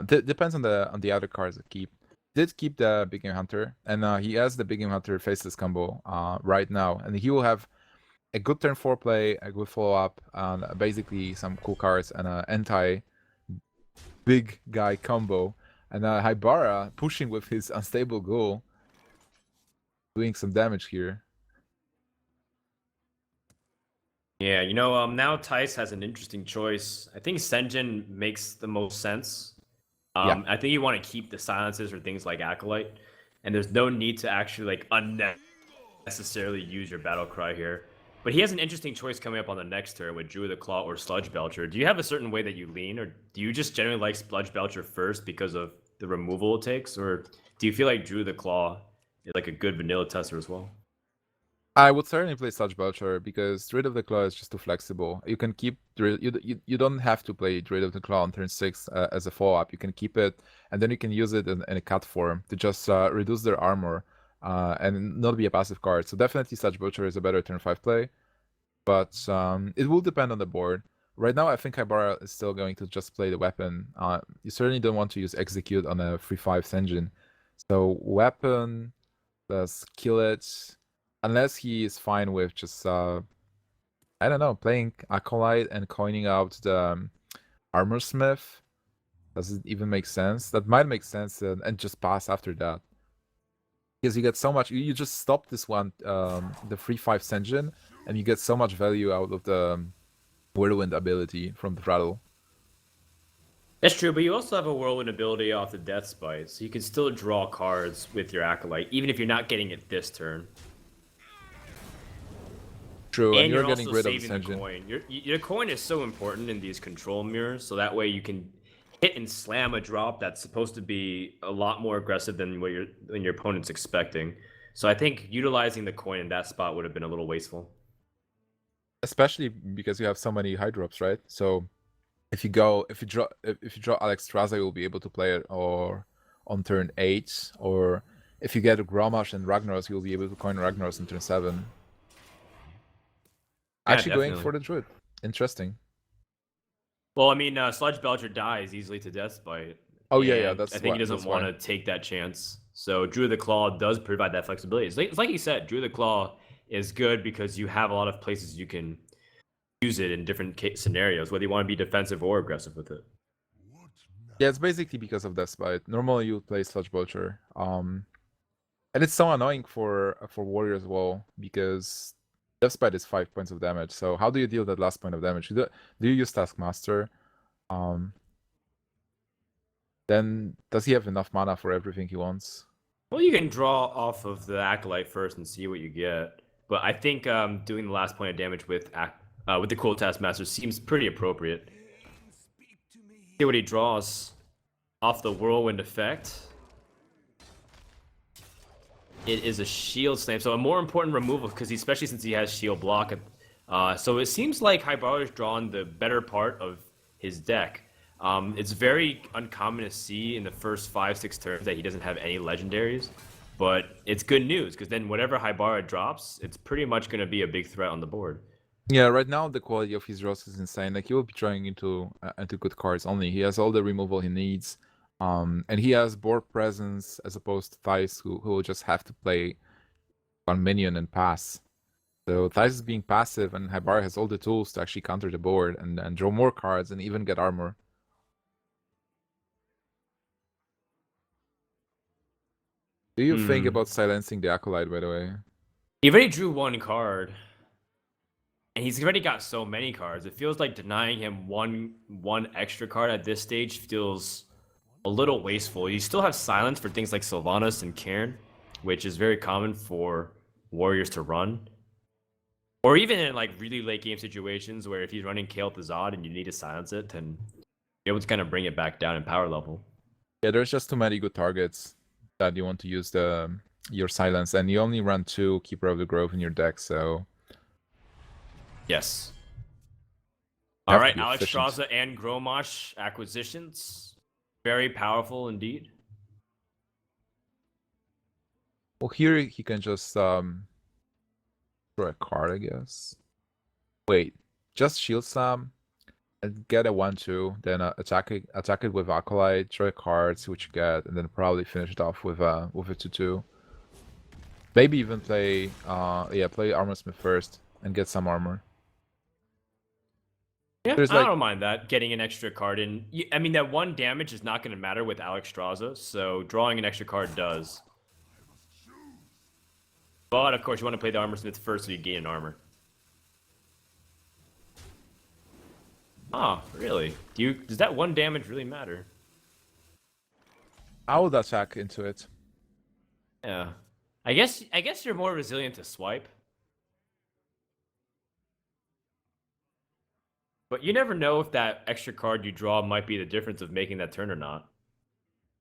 depends on the other cards I keep. Did keep the Big Game Hunter, and he has the Big Game Hunter Faceless combo right now, and he will have a good turn 4 play, a good follow up, and basically some cool cards and an anti big guy combo, and Haibara pushing with his Unstable Ghoul, doing some damage here. Yeah, you know, now Thijs has an interesting choice. I think Senjin makes the most sense. Yeah. I think you want to keep the silences or things like Acolyte. and there's no need to actually like unnecessarily use your battle cry here. But he has an interesting choice coming up on the next turn with Druid of the Claw or Sludge Belcher. Do you have a certain way that you lean, or do you just generally like Sludge Belcher first because of the removal it takes, or do you feel like Druid of the Claw is like a good vanilla tester as well? I would certainly play Sludge Belcher because Druid of the Claw is just too flexible. You can keep you don't have to play Druid of the Claw on turn 6 as a follow-up. You can keep it, and then you can use it in a cut form to just reduce their armor and not be a passive card. So definitely Sludge Belcher is a better turn 5 play, but it will depend on the board. Right now, I think Haibara is still going to just play the weapon. You certainly don't want to use Execute on a 3/5 engine. So weapon plus kill it. Unless he is fine with just, I don't know, playing Acolyte and coining out the Armor Smith. Does it even make sense? That might make sense and just pass after that. Because you get so much, you just stop this one, the 3/5 engine, and you get so much value out of the Whirlwind ability from the Rattle. That's true, but you also have a Whirlwind ability off the Death Spite, so you can still draw cards with your Acolyte, even if you're not getting it this turn. True, and you're also getting rid of saving this the engine. coin. Your coin is so important in these control mirrors, so that way you can hit and slam a drop that's supposed to be a lot more aggressive than what your opponent's expecting. So I think utilizing the coin in that spot would have been a little wasteful. Especially because you have so many high drops, right? So if you draw Alexstrasza, you'll be able to play it or on turn 8, or if you get Gromash and Ragnaros, you'll be able to coin Ragnaros on turn 7. Yeah, Actually definitely. going for the Druid. Interesting. Well, I mean, Sludge Belcher dies easily to Death Spite. Oh yeah, that's I think he doesn't that's want why. to take that chance. So Druid of the Claw does provide that flexibility. It's like you said, Druid of the Claw is good because you have a lot of places you can use it in different scenarios, whether you want to be defensive or aggressive with it. Yeah, it's basically because of Death Spite. Normally you play Sludge Belcher. And it's so annoying for Warrior as well, because Death Spite is 5 points of damage. So how do you deal that last point of damage? Do you use Taskmaster? Then does he have enough mana for everything he wants? Well, you can draw off of the Acolyte first and see what you get. But I think doing the last point of damage with the Cool Taskmaster seems pretty appropriate. See what he draws off the Whirlwind effect. It is a Shield Slam, so a more important removal, because especially since he has Shield Block. So it seems like Haibara's drawn the better part of his deck. It's very uncommon to see in the first 5-6 turns that he doesn't have any legendaries, but it's good news because then whatever Haibara drops, it's pretty much going to be a big threat on the board. Yeah, right now the quality of his draws is insane. Like he will be drawing into good cards only. He has all the removal he needs, and he has board presence as opposed to Thijs, who will just have to play one minion and pass. So Thijs is being passive, and Haibara has all the tools to actually counter the board and draw more cards and even get armor. Do you think about silencing the Acolyte, by the way? He already drew one card, and he's already got so many cards. It feels like denying him one extra card at this stage feels a little wasteful. You still have silence for things like Sylvanas and Cairn, which is very common for warriors to run. Or even in like really late game situations where if he's running Kael Thazad and you need to silence it, then you're able to kind of bring it back down in power level. Yeah, there's just too many good targets that you want to use your silence, and you only run 2 Keeper of the Grove in your deck, so yes. you All have to right, be Alex efficient. Straza and Gromash acquisitions. Very powerful indeed. Well, here he can just draw a card, I guess. Wait, just Shield Slam and get a 1/2, then attack it with Acolyte, draw a card, see what you get, and then probably finish it off with a 2/2. Maybe even play Armor Smith first and get some armor. Yeah, There's I like don't mind that, getting an extra card in. I mean, that 1 damage is not going to matter with Alex Straza, so drawing an extra card does. But, of course, you want to play the Armor Smith first so you gain an armor. Ah, really? Does that 1 damage really matter? I would attack into it. Yeah. I guess you're more resilient to swipe. But you never know if that extra card you draw might be the difference of making that turn or not.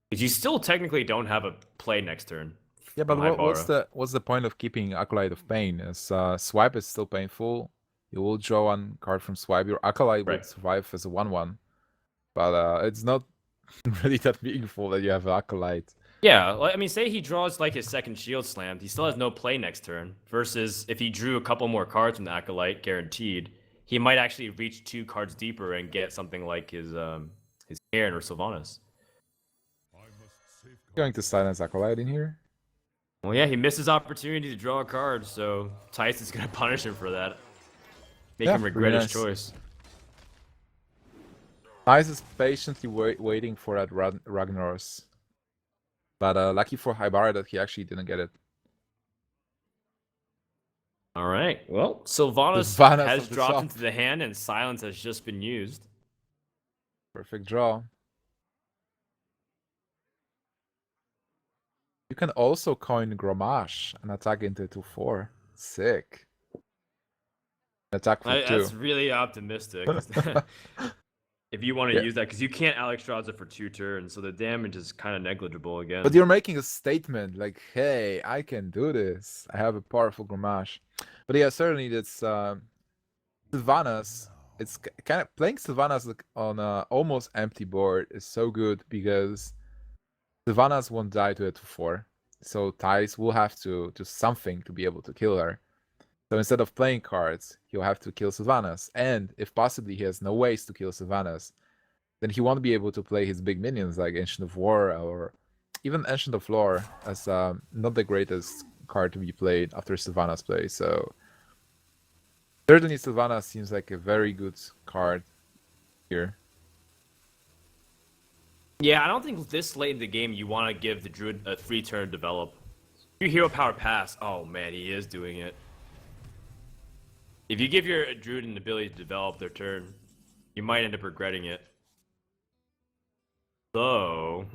Because you still technically don't have a play next turn. Yeah, but from what's the point of keeping Acolyte of Pain? As swipe is still painful. You will draw one card from swipe. Your Acolyte Right. would survive as a 1/1. But it's not really that meaningful that you have an Acolyte. Yeah, well, I mean, say he draws like his second shield slammed, he still has no play next turn. Versus if he drew a couple more cards from the Acolyte, guaranteed, he might actually reach 2 cards deeper and get something like his Karen or Sylvanas. Going to silence Acolyte in here. Well, yeah, he missed his opportunity to draw a card, so Tice is gonna punish him for that. Make Yeah, him regret really his nice. choice. Tice is patiently waiting for that Ragnaros. But lucky for Haibara that he actually didn't get it. All right. Well, Sylvanas Sylvanas has of the dropped shop. into the hand, and silence has just been used. Perfect draw. You can also coin Grommash and attack into 2/4. Sick. Attack for 2. That's really optimistic. If you want to Yeah. use that, because you can't Alexstrasza for 2 turns, so the damage is kind of negligible again. But you're making a statement like, hey, I can do this. I have a powerful Grommash. But yeah, certainly that's Sylvanas. It's kind of playing Sylvanas on a almost empty board is so good because Sylvanas won't die to a 2/4. So Tice will have to do something to be able to kill her. So instead of playing cards, he'll have to kill Sylvanas. And if possibly he has no ways to kill Sylvanas, then he won't be able to play his big minions like Ancient of War or even Ancient of Lore as not the greatest card to be played after Sylvanas play. So certainly Sylvanas seems like a very good card here. Yeah, I don't think this late in the game you want to give the Druid a free turn to develop. Your hero power pass. Oh man, he is doing it. If you give your Druid an ability to develop their turn, you might end up regretting it. So,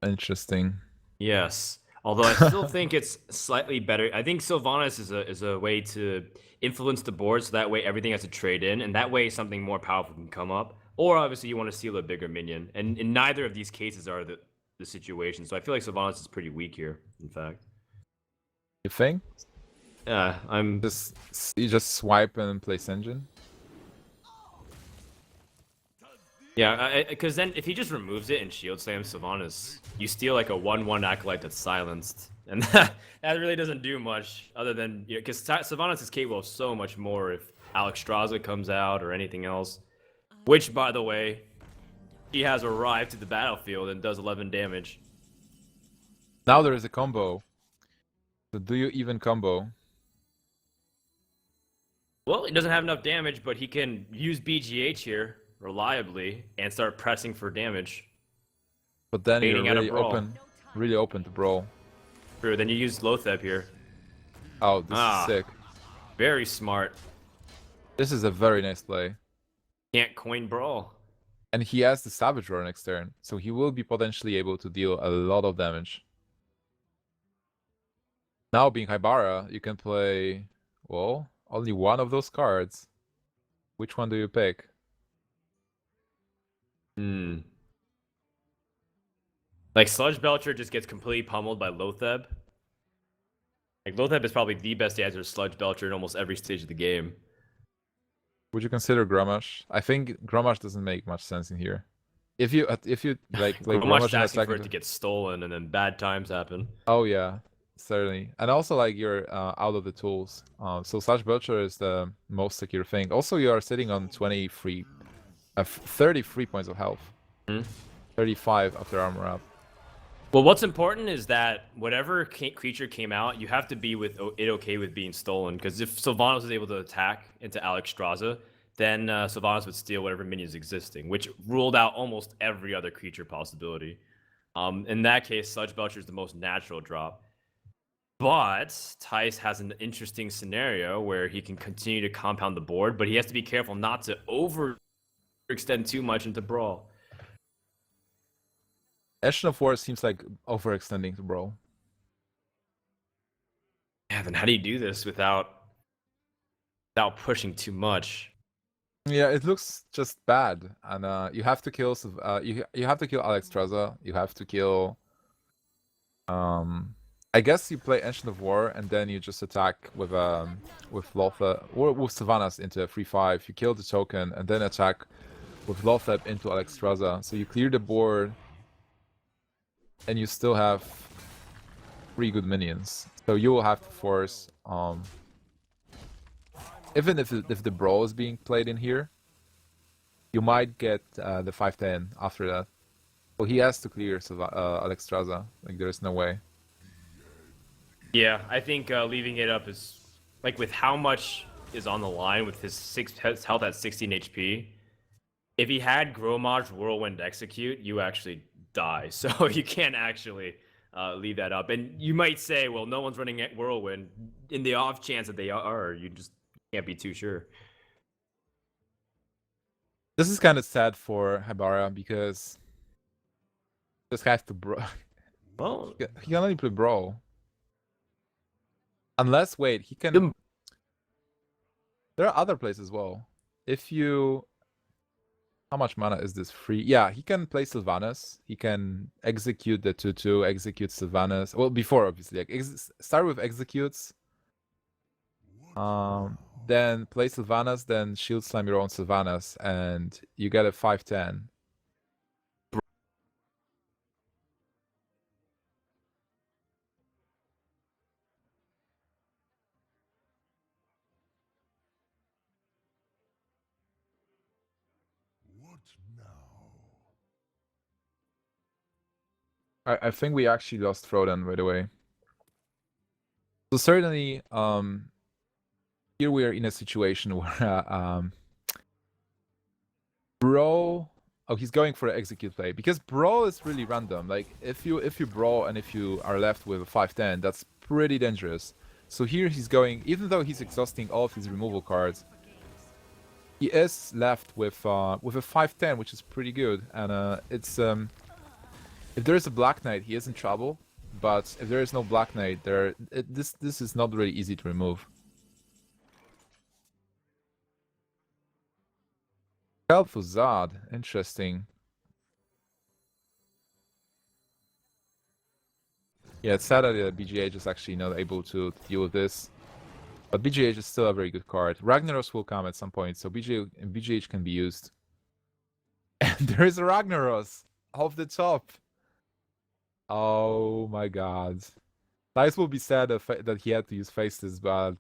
Interesting. Yes. Although I still think it's slightly better. I think Sylvanas is a way to influence the board, so that way everything has to trade in, and that way something more powerful can come up. Or obviously you want to steal a bigger minion, and in neither of these cases are the situation. So I feel like Sylvanas is pretty weak here. In fact, You think? yeah, You just swipe and place engine? Yeah, because then if he just removes it and shield slams Sylvanas, you steal like a 1/1 Acolyte that's silenced. And that really doesn't do much other than, because Sylvanas is capable of so much more if Alexstrasza comes out or anything else. Which, by the way, he has arrived to the battlefield and does 11 damage. Now there is a combo. So do you even combo? Well, he doesn't have enough damage, but he can use BGH here reliably and start pressing for damage. But then you're Baiting out a brawl. really open to brawl. True, then you use Lotheb here. Oh, this is sick. Very smart. This is a very nice play. Can't coin brawl. And he has the Savage Roar next turn, so he will be potentially able to deal a lot of damage. Now, being Haibara, you can play, well, only one of those cards. Which one do you pick? Like, Sludge Belcher just gets completely pummeled by Lotheb. Like, Lotheb is probably the best answer to Sludge Belcher in almost every stage of the game. Would you consider Grommash? I think Grommash doesn't make much sense in here. If you like play Grommash in a asking for second, it to get stolen and then bad times happen. oh yeah, certainly. And also like you're out of the tools. So Slash Belcher is the most secure thing. Also, you are sitting on 33 points of health. 35 after armor up. Well, what's important is that whatever creature came out, you have to be with it okay with being stolen. Because if Sylvanas was able to attack into Alexstrasza, then Sylvanas would steal whatever minions existing, which ruled out almost every other creature possibility. In that case, Sludge Belcher is the most natural drop. But Tice has an interesting scenario where he can continue to compound the board, but he has to be careful not to overextend too much into Brawl. Ancient of War seems like overextending to Brawl. Yeah, then how do you do this without pushing too much? Yeah, it looks just bad, and you have to kill. You have to kill Alex Treza. You have to kill. I guess you play Ancient of War and then you just attack with Lothar or with Sylvanas into a 3/5. You kill the token and then attack with Lothar into Alex Treza. So you clear the board, and you still have 3 good minions. So you will have to force. Even if the Brawl is being played in here, you might get the 5/10 after that. Well, he has to clear Alex Treza. Like, there's no way. Yeah, I think leaving it up is like with how much is on the line with his health at 16 HP. If he had Gromage Whirlwind Execute, you actually die. So you can't actually leave that up. And you might say, well, no one's running at Whirlwind. In the off chance that they are, you just can't be too sure. This is kind of sad for Haibara because this has to Brawl. Well, He can only play Brawl. Unless, wait, he can. There are other plays as well. If you. How much mana is this free? Yeah, he can play Sylvanas. He can execute the 2/2, execute Sylvanas. Well, before, obviously. Like, start with executes. Then play Sylvanas, then shield slam your own Sylvanas, and you get a 5/10. I think we actually lost Frodan, by the way. So certainly, here we are in a situation where Bro. Oh, he's going for the execute play because Brawl is really random. Like if you Brawl and if you are left with a 5/10, that's pretty dangerous. So here he's going, even though he's exhausting all of his removal cards, he is left with a 5/10, which is pretty good. And it's if there is a Black Knight, he is in trouble. But if there is no Black Knight, this is not really easy to remove. Kel'Thuzad, interesting. Yeah, it's sad that BGH is actually not able to deal with this. But BGH is still a very good card. Ragnaros will come at some point, so BGH can be used. And there is a Ragnaros off the top. Oh my god. Thijs will be sad that he had to use faces, but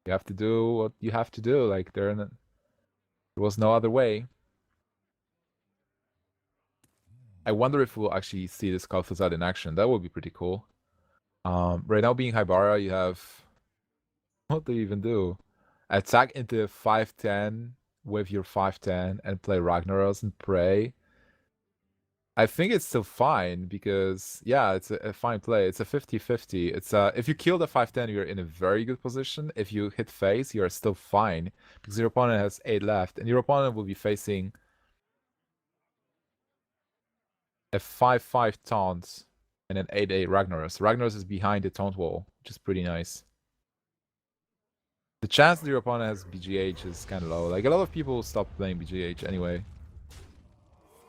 you have to do what you have to do. Like, there was no other way. I wonder if we'll actually see this Kel'Thuzad in action. That would be pretty cool. Right now, being Haibara, you have... What do you even do? Attack into 5/10 with your 5/10 and play Ragnaros and pray. I think it's still fine because, yeah, it's a fine play. It's a 50-50. It's if you kill the 5/10, you're in a very good position. If you hit face, you're still fine because your opponent has 8 left, and your opponent will be facing a 5/5 taunt and an 8/8 Ragnaros. Ragnaros is behind the taunt wall, which is pretty nice. The chance that your opponent has BGH is kind of low. Like, a lot of people stop playing BGH anyway.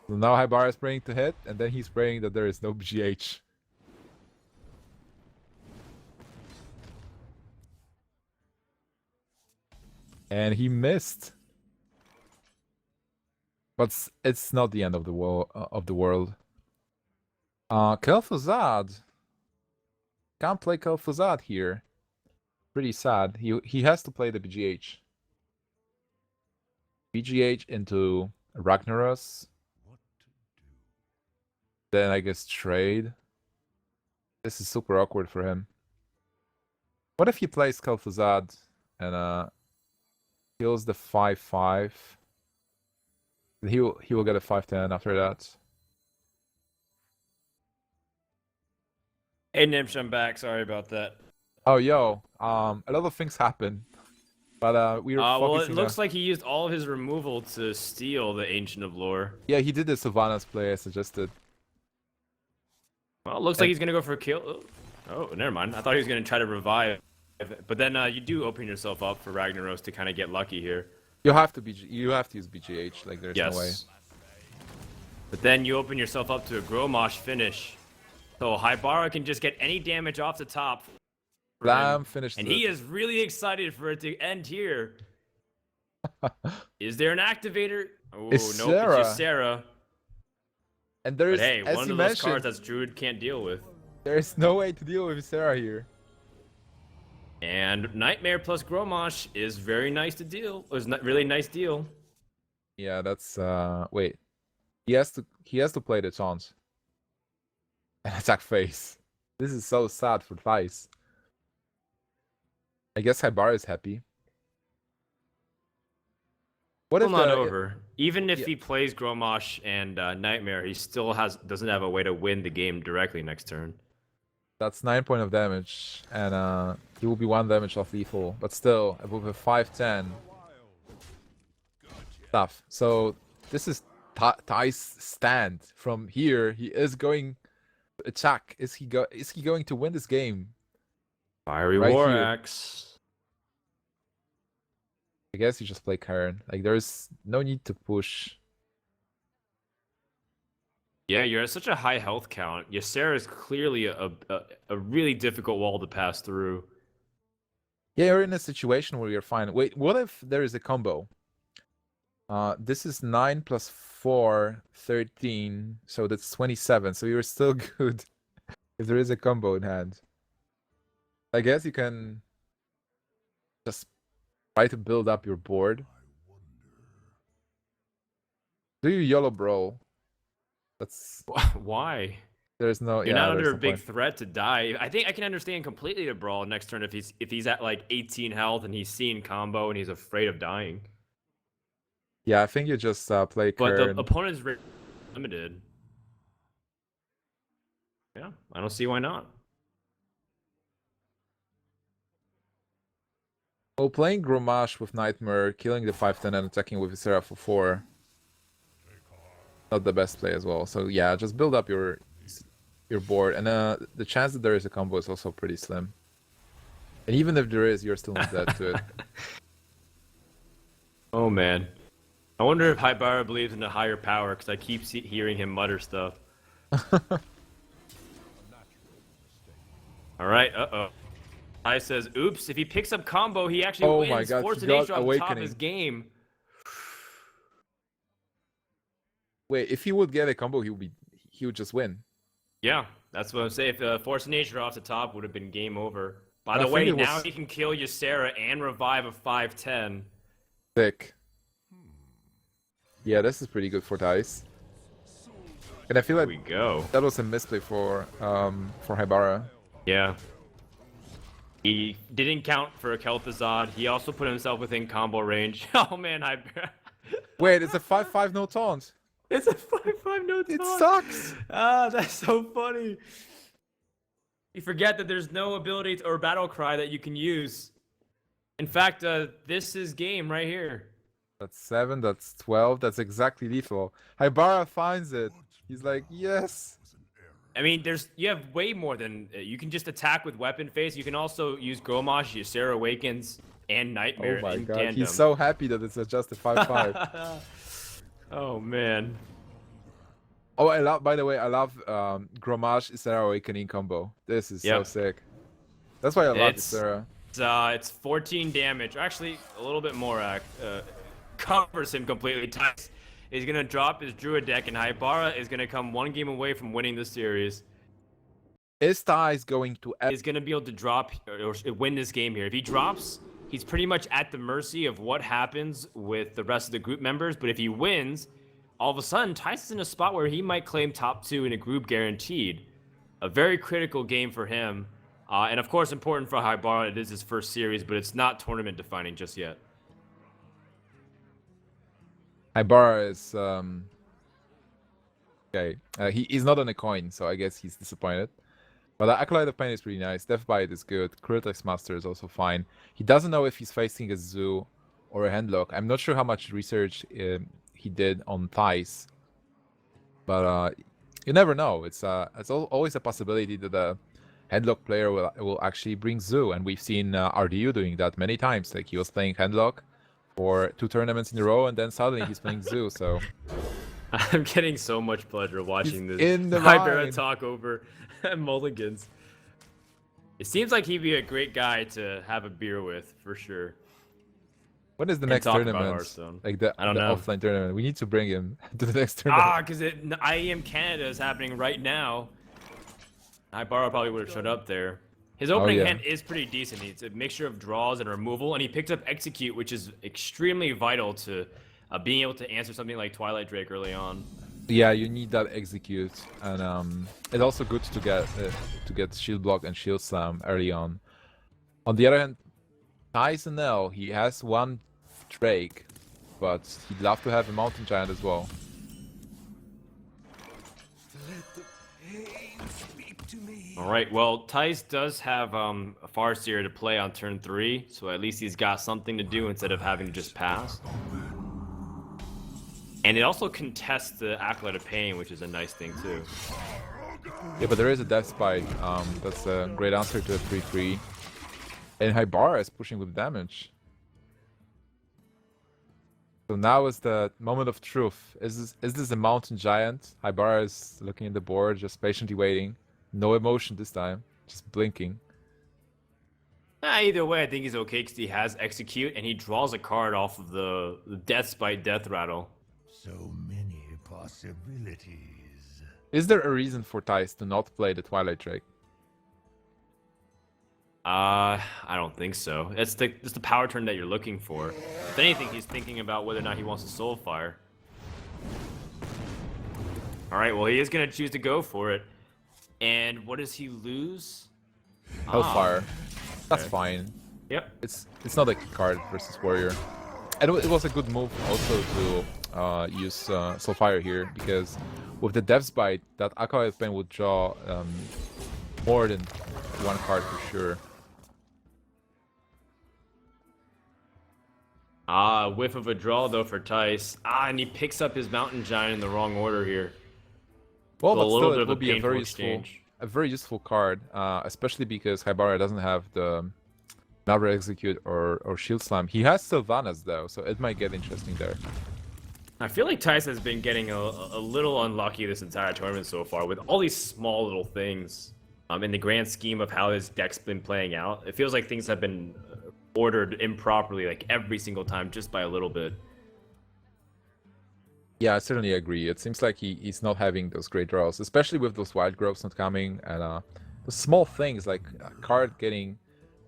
So now Haibara is praying to hit, and then he's praying that there is no BGH. And he missed. But it's not the end of the world. Kel'Thuzad. Can't play Kel'Thuzad here. Pretty sad. He has to play the BGH. BGH into Ragnaros. Then I guess trade. This is super awkward for him. What if he plays Kel'Thuzad and kills the 5/5? He will get a 5/10 after that. Hey Nimsh, I'm back. Sorry about that. Oh, yo, a lot of things happen, but we were Well, it focusing looks like he used all of his removal to steal the Ancient of Lore. Yeah, he did the Sylvanas play I suggested. Well, it looks like he's gonna go for a kill. Oh, never mind. I thought he was gonna try to revive. But then you do open yourself up for Ragnaros to kind of get lucky here. You have to use BGH. Like there's Yes. no way. But then you open yourself up to a Gromosh finish. So Haibara can just get any damage off the top. Blam finished And it. he is really excited for it to end here. Is there an activator? Oh, It's nope, it's Sarah. just Sarah. And there's, But hey, as one you of those mentioned, cards that Druid can't deal with. there's no way to deal with Sarah here. And Nightmare plus Gromosh is very nice to deal. It was a really nice deal. Yeah, that's wait. He has to play the taunt. And attack face. This is so sad for Thijs. I guess Haibara is happy. What Still if not the, over. Even if yeah. he plays Gromosh and Nightmare, he still doesn't have a way to win the game directly next turn. That's 9 points of damage, and he will be 1 damage off lethal, but still above a 5-10. Tough. So this is Thijs' stand. From here, he is going to attack. Is he going to win this game? Fiery Right War here. Axe. I guess you just play Karen. Like there's no need to push. Yeah, you're at such a high health count. Ysera is clearly a really difficult wall to pass through. Yeah, you're in a situation where you're fine. Wait, what if there is a combo? This is 9 plus 4, 13. So that's 27. So you're still good if there is a combo in hand. I guess you can just try to build up your board. Do you YOLO Brawl? That's Why? there's no You're yeah, not there's under a no big point. threat to die. I think I can understand completely to brawl next turn if he's at like 18 health and he's seeing combo and he's afraid of dying. Yeah, I think you just play But Kern. the opponent's limited. Yeah, I don't see why not. Well, playing Gromosh with Nightmare, killing the 5-10 and attacking with Ysera for 4. Not the best play as well. So yeah, just build up your board, and the chance that there is a combo is also pretty slim. And even if there is, you're still not dead to it. Oh man, I wonder if Haibara believes in a higher power because I keep hearing him mutter stuff. All right, I says, "Oops!" If he picks up combo, he actually Oh wins. my God, Force he an got Nature on top of Awakening. his game. Wait, if he would get a combo, he would just win. Yeah, that's what I'm saying. If Force of Nature off the top would have been game over. By I the think way, it was- now he can kill Ysera and revive a 5-10. Sick. Yeah, this is pretty good for Thijs. And I feel There like we go. that was a misplay for Haibara. Yeah. He didn't count for a Kel'Thuzad. He also put himself within combo range. Oh man, Wait, it's a 5-5 no taunt. It's a 5-5 no It taunt. sucks. Ah, that's so funny. You forget that there's no ability or battle cry that you can use. In fact, this is game right here. That's 7, that's 12, that's exactly lethal. Haibara finds it. He's like, yes. I mean, you have way more than you can just attack with weapon face. You can also use Gromosh, Ysera Awakens, and Nightmare Oh my in god, tandem. he's so happy that it's just a 5-5. Oh man. Oh, by the way, I love Gromosh Ysera Awakening combo. This is so Yep. sick. That's why I love It's- Ysera. It's 14 damage. Actually, a little bit more. Covers him completely. Thijs is gonna drop his Druid deck, and Haibara is gonna come one game away from winning the series. Is Thijs going to Is gonna be able to drop or win this game here. If he drops, he's pretty much at the mercy of what happens with the rest of the group members. But if he wins, all of a sudden, Thijs is in a spot where he might claim top 2 in a group guaranteed. A very critical game for him. And of course, important for Haibara. It is his first series, but it's not tournament defining just yet. Haibara is okay. He's not on a coin, so I guess he's disappointed. But Acolyte of Pain is pretty nice. Death Bite is good. Kurtex Master is also fine. He doesn't know if he's facing a Zoo or a Handlock. I'm not sure how much research he did on Thijs. But You never know. It's always a possibility that the Handlock player will actually bring Zoo, and we've seen RDU doing that many times. Like he was playing Handlock for 2 tournaments in a row, and then suddenly he's playing Zoo. So I'm getting so much pleasure watching this in the Haibara line. talk over mulligans. It seems like he'd be a great guy to have a beer with, for sure. When is the And next talk about tournament? Hearthstone. Like the I don't know. offline tournament. We need to bring him to the next tournament. Because IEM Canada is happening right now. Haibara probably would have showed up there. His opening yeah. hand is pretty decent. It's a mixture of draws and removal, and he picked up Execute, which is extremely vital to being able to answer something like Twilight Drake early on. Yeah, you need that execute, and it's also good to get shield block and shield slam early on. On the other hand, ThijsNL, he has 1 Drake, but he'd love to have a Mountain Giant as well. All right, well, Thijs does have a Farseer to play on turn 3, so at least he's got something to do instead of having to just pass. And it also contests the Acolyte of Pain, which is a nice thing too. Yeah, but there is a Death Spite. That's a great answer to a 3-3. And Haibara is pushing with damage. So now is the moment of truth. Is this a Mountain Giant? Haibara is looking at the board, just patiently waiting. No emotion this time, just blinking. Either way, I think he's okay because he has Execute and he draws a card off of the Death Spite Death Rattle. So many possibilities. Is there a reason for Thijs to not play the Twilight Drake? I don't think so. It's the power turn that you're looking for. If anything, he's thinking about whether or not he wants to Soulfire. All right, well, he is going to choose to go for it. And what does he lose? Hellfire. That's Okay. fine. Yep. It's not a card versus Warrior. And it was a good move also to use Soulfire here, because with the Death's Bite, that Acolyte of Pain would draw more than 1 card for sure. Whiff of a draw though for Thijs. And he picks up his Mountain Giant in the wrong order here. Well, So but a little still, bit it of will a be a painful very exchange. very useful card, especially because Haibara doesn't have the Never Execute or Shield Slam. He has Sylvanas though, so it might get interesting there. I feel like Thijs has been getting a little unlucky this entire tournament so far with all these small little things. In the grand scheme of how his deck's been playing out, it feels like things have been ordered improperly, like every single time, just by a little bit. Yeah, I certainly agree. It seems like he's not having those great draws, especially with those wild growths not coming, and the small things like a card getting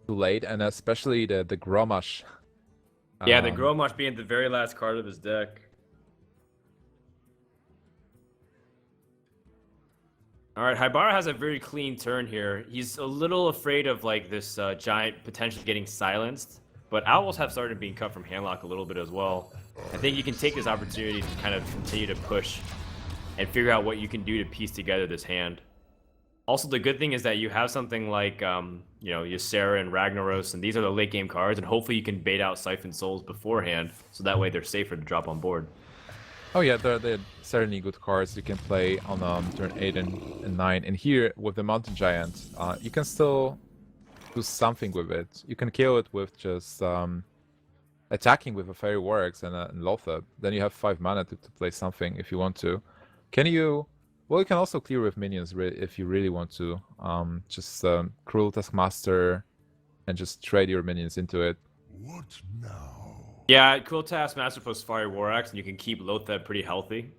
too late, and especially the Gromash. Yeah, the Gromash being the very last card of his deck. All right, Haibara has a very clean turn here. He's a little afraid of like this giant potentially getting silenced, but owls have started being cut from handlock a little bit as well. I think you can take this opportunity to kind of continue to push and figure out what you can do to piece together this hand. Also, the good thing is that you have something like, you know, Ysera and Ragnaros, and these are the late game cards, and hopefully you can bait out Siphon Souls beforehand, so that way they're safer to drop on board. Oh yeah, they're certainly good cards you can play on turn 8 and 9. And here, with the Mountain Giant, you can still do something with it. You can kill it with just attacking with a Fairy Warx and Lothar. Then you have 5 mana to play something if you want to. Can you... Well, you can also clear with minions if you really want to. Just Cruel Taskmaster and just trade your minions into it. What now? Yeah, Cool Taskmaster plus Fire Warax, and you can keep Lothar pretty healthy.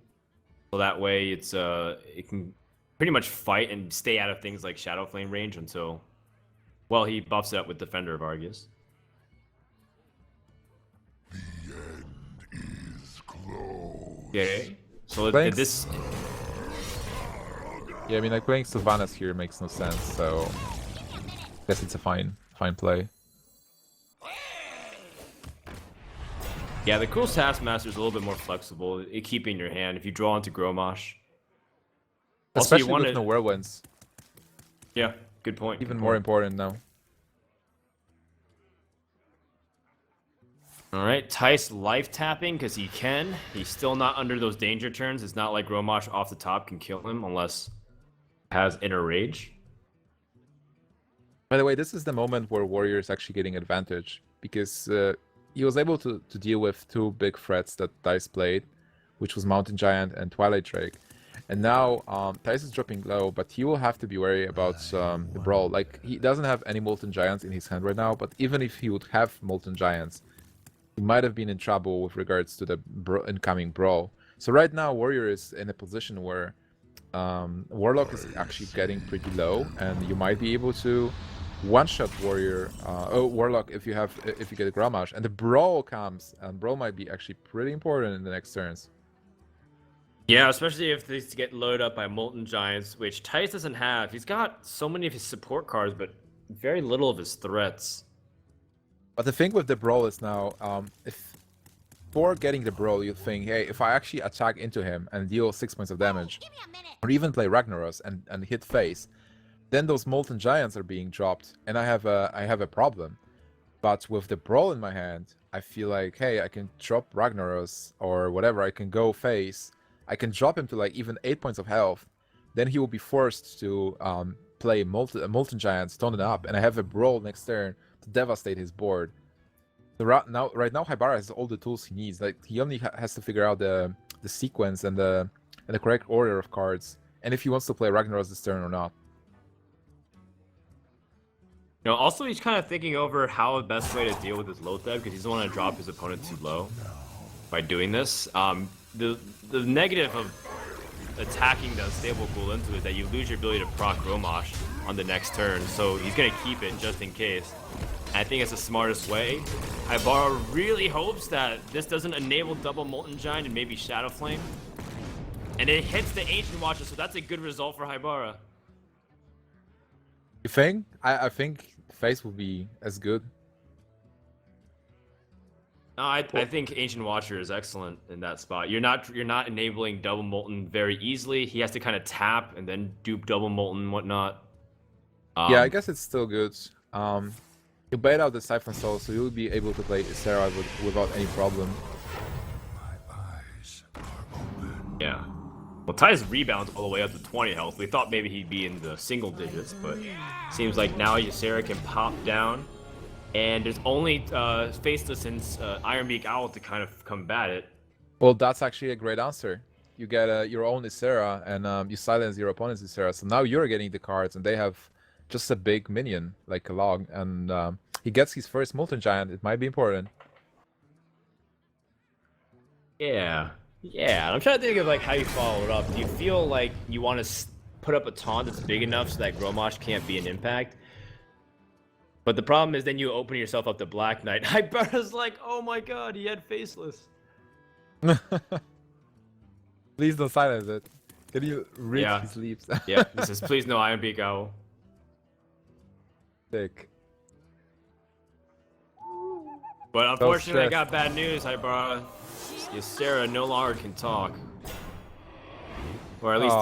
So that way it's it can pretty much fight and stay out of things like Shadow Flame range until, well, he buffs it up with Defender of Argus. The end is close. Okay. So Thanks. this... Yeah, I mean, like playing Sylvanas here makes no sense, so I guess it's a fine play. Yeah, the Cruel Taskmaster is a little bit more flexible, keeping your hand if you draw into Gromash. Also, Especially you want with no Whirlwinds. Yeah, good point. Even good more point. important now. All right, Tice life tapping because he can. He's still not under those danger turns. It's not like Romosh off the top can kill him unless he has inner rage. By the way, this is the moment where Warrior is actually getting advantage because he was able to deal with two big threats that Dice played, which was Mountain Giant and Twilight Drake. And now Tice is dropping low, but he will have to be wary about the Brawl. Like, he doesn't have any Molten Giants in his hand right now, but even if he would have Molten Giants, he might have been in trouble with regards to the incoming Brawl. So right now, Warrior is in a position where Warlock is actually getting pretty low, and you might be able to one-shot Warlock if you get a Grommash, and the Brawl comes, and Brawl might be actually pretty important in the next turns. Yeah, especially if these get loaded up by Molten Giants, which Tice doesn't have. He's got so many of his support cards, but very little of his threats. But the thing with the Brawl is now, if before getting the Brawl, you think, hey, if I actually attack into him and deal 6 points of damage, or even play Ragnaros and hit face, then those Molten Giants are being dropped, and I have a problem. But with the Brawl in my hand, I feel like, hey, I can drop Ragnaros or whatever, I can go face, I can drop him to like even 8 points of health, then he will be forced to play Molten Giant, stone it up, and I have a Brawl next turn to devastate his board. So right now, Haibara has all the tools he needs. Like, he only has to figure out the sequence and the correct order of cards, and if he wants to play Ragnaros this turn or not. You know, also he's kind of thinking over how the best way to deal with his low tab because he doesn't want to drop his opponent too low by doing this. The negative of attacking the stable ghoul into it that you lose your ability to proc Romosh on the next turn, so he's gonna keep it just in case. I think it's the smartest way. Haibara really hopes that this doesn't enable double Molten Giant and maybe Shadow Flame. And it hits the Ancient Watcher, so that's a good result for Haibara. You think? I think face will be as good. No, I think Ancient Watcher is excellent in that spot. You're not enabling double Molten very easily. He has to kind of tap and then dupe double Molten and whatnot. Yeah, I guess it's still good. You bait out the Siphon Soul, so you'll be able to play Ysera without any problem. Yeah. Well, Ty's rebounds all the way up to 20 health. We thought maybe he'd be in the single digits, but seems like now Ysera can pop down. And there's only Faceless and Ironbeak Owl to kind of combat it. Well, that's actually a great answer. You get your own Ysera, and you silence your opponent's Ysera. So now you're getting the cards, and they have just a big minion, like a log. And he gets his first Molten Giant. It might be important. Yeah. Yeah, I'm trying to think of like how you follow it up. Do you feel like you want to put up a taunt that's big enough so that Grommash can't be an impact? But the problem is then you open yourself up to Black Knight. Haibara's like, oh my god, he had Faceless. Please don't silence it. Can you read his leaves? Yeah, this is please no Ironbeak Owl. Sick. But unfortunately, I got bad news, Haibara. Ysera no longer can talk. Or at least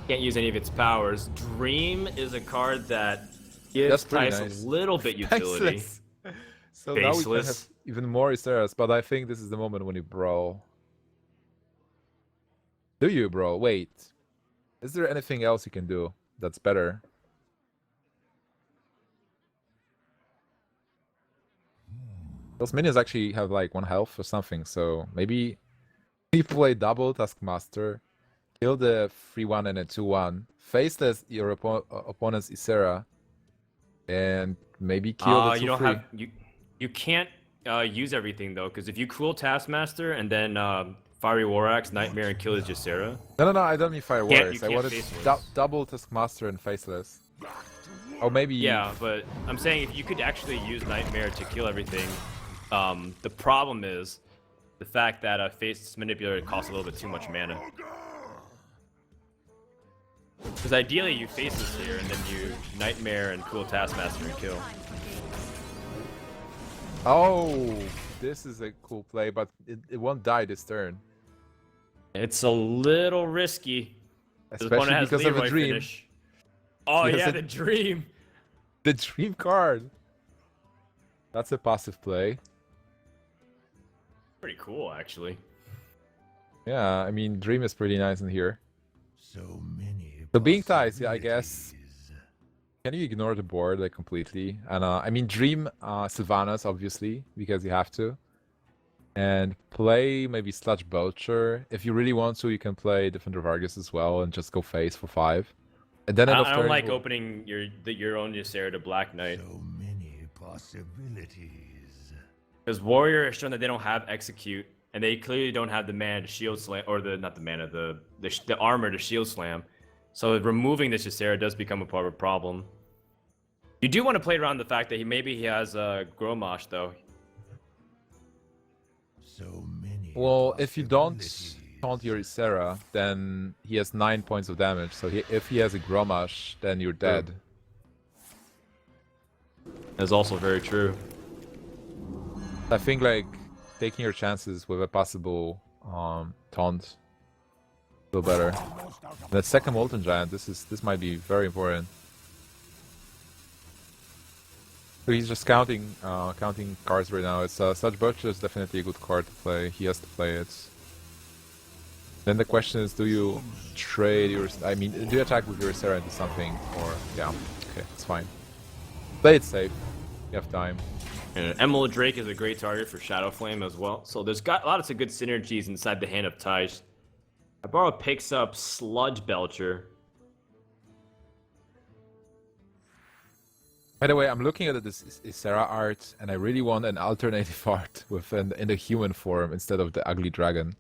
can't use any of its powers. Dream is a card that gives Tice a little bit utility. So now we can have even more Yseras, but I think this is the moment when you Brawl. Do you Brawl? Wait. Is there anything else you can do that's better? Those minions actually have like 1 health or something, so maybe you play double Taskmaster, kill the 3-1 and a 2-1, faceless your opponent's Ysera, and maybe kill the 2-3. You can't use everything though, because if you Cruel Taskmaster and then Fiery War Axe, Nightmare, and kill his Ysera. No, I don't mean Fire War Axe. I wanted double Taskmaster and faceless. Or maybe... Yeah, but I'm saying if you could actually use Nightmare to kill everything, the problem is the fact that Faceless Manipulator costs a little bit too much mana. Because ideally you Faceless here, and then you Nightmare and Cruel Taskmaster and kill. Oh, this is a cool play, but it won't die this turn. It's a little risky. Especially because of a dream. Finish. Oh yeah, the dream. The dream card. That's a passive play. Pretty cool, actually. Yeah, I mean, Dream is pretty nice in here. So many. So being Thijs, yeah, I guess. Can you ignore the board like completely? And I mean, Dream Sylvanas obviously because you have to, and play maybe Sludge Belcher if you really want to. You can play Defender Vargas as well and just go face for 5. And then end of I don't turn, like opening your own Ysera to Black Knight. So many possibilities. Because Warrior has shown that they don't have Execute, and they clearly don't have the mana to Shield Slam, or not the mana, the armor to Shield Slam. So removing this Ysera does become a part of a problem. You do want to play around the fact that he has Gromosh though. So many. Well, if you don't taunt your Ysera, then he has 9 points of damage. So if he has a Gromosh, then you're dead. That's also very true. I think like taking your chances with a possible taunt a little better. The second Molten Giant, this might be very important. So he's just counting cards right now. It's Sludge Belcher is definitely a good card to play. He has to play it. Then the question is, do you trade your? I mean, do you attack with your Ysera into something, or yeah, okay, it's fine. Play it safe. You have time. And Emerald Drake is a great target for Shadow Flame as well. So there's got lots of good synergies inside the hand of Thijs. Haibara picks up Sludge Belcher. By the way, I'm looking at this Ysera art, and I really want an alternative art with in the human form instead of the ugly dragon.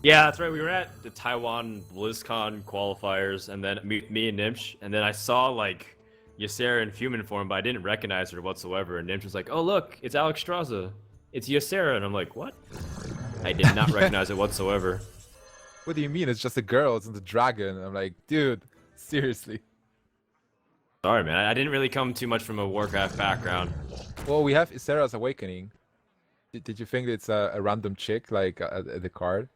Yeah, that's right. We were at the Taiwan BlizzCon qualifiers, and then me and Nimsh, and then I saw like Ysera in human form, but I didn't recognize her whatsoever. And Nimsh was like, "Oh look, it's Alex Straza. It's Ysera," and I'm like, "What?" I did not recognize it whatsoever. What do you mean? It's just a girl. It's not a dragon. I'm like, dude, seriously. Sorry, man. I didn't really come too much from a Warcraft background. Well, we have Ysera's Awakening. Did you think it's a random chick like the card?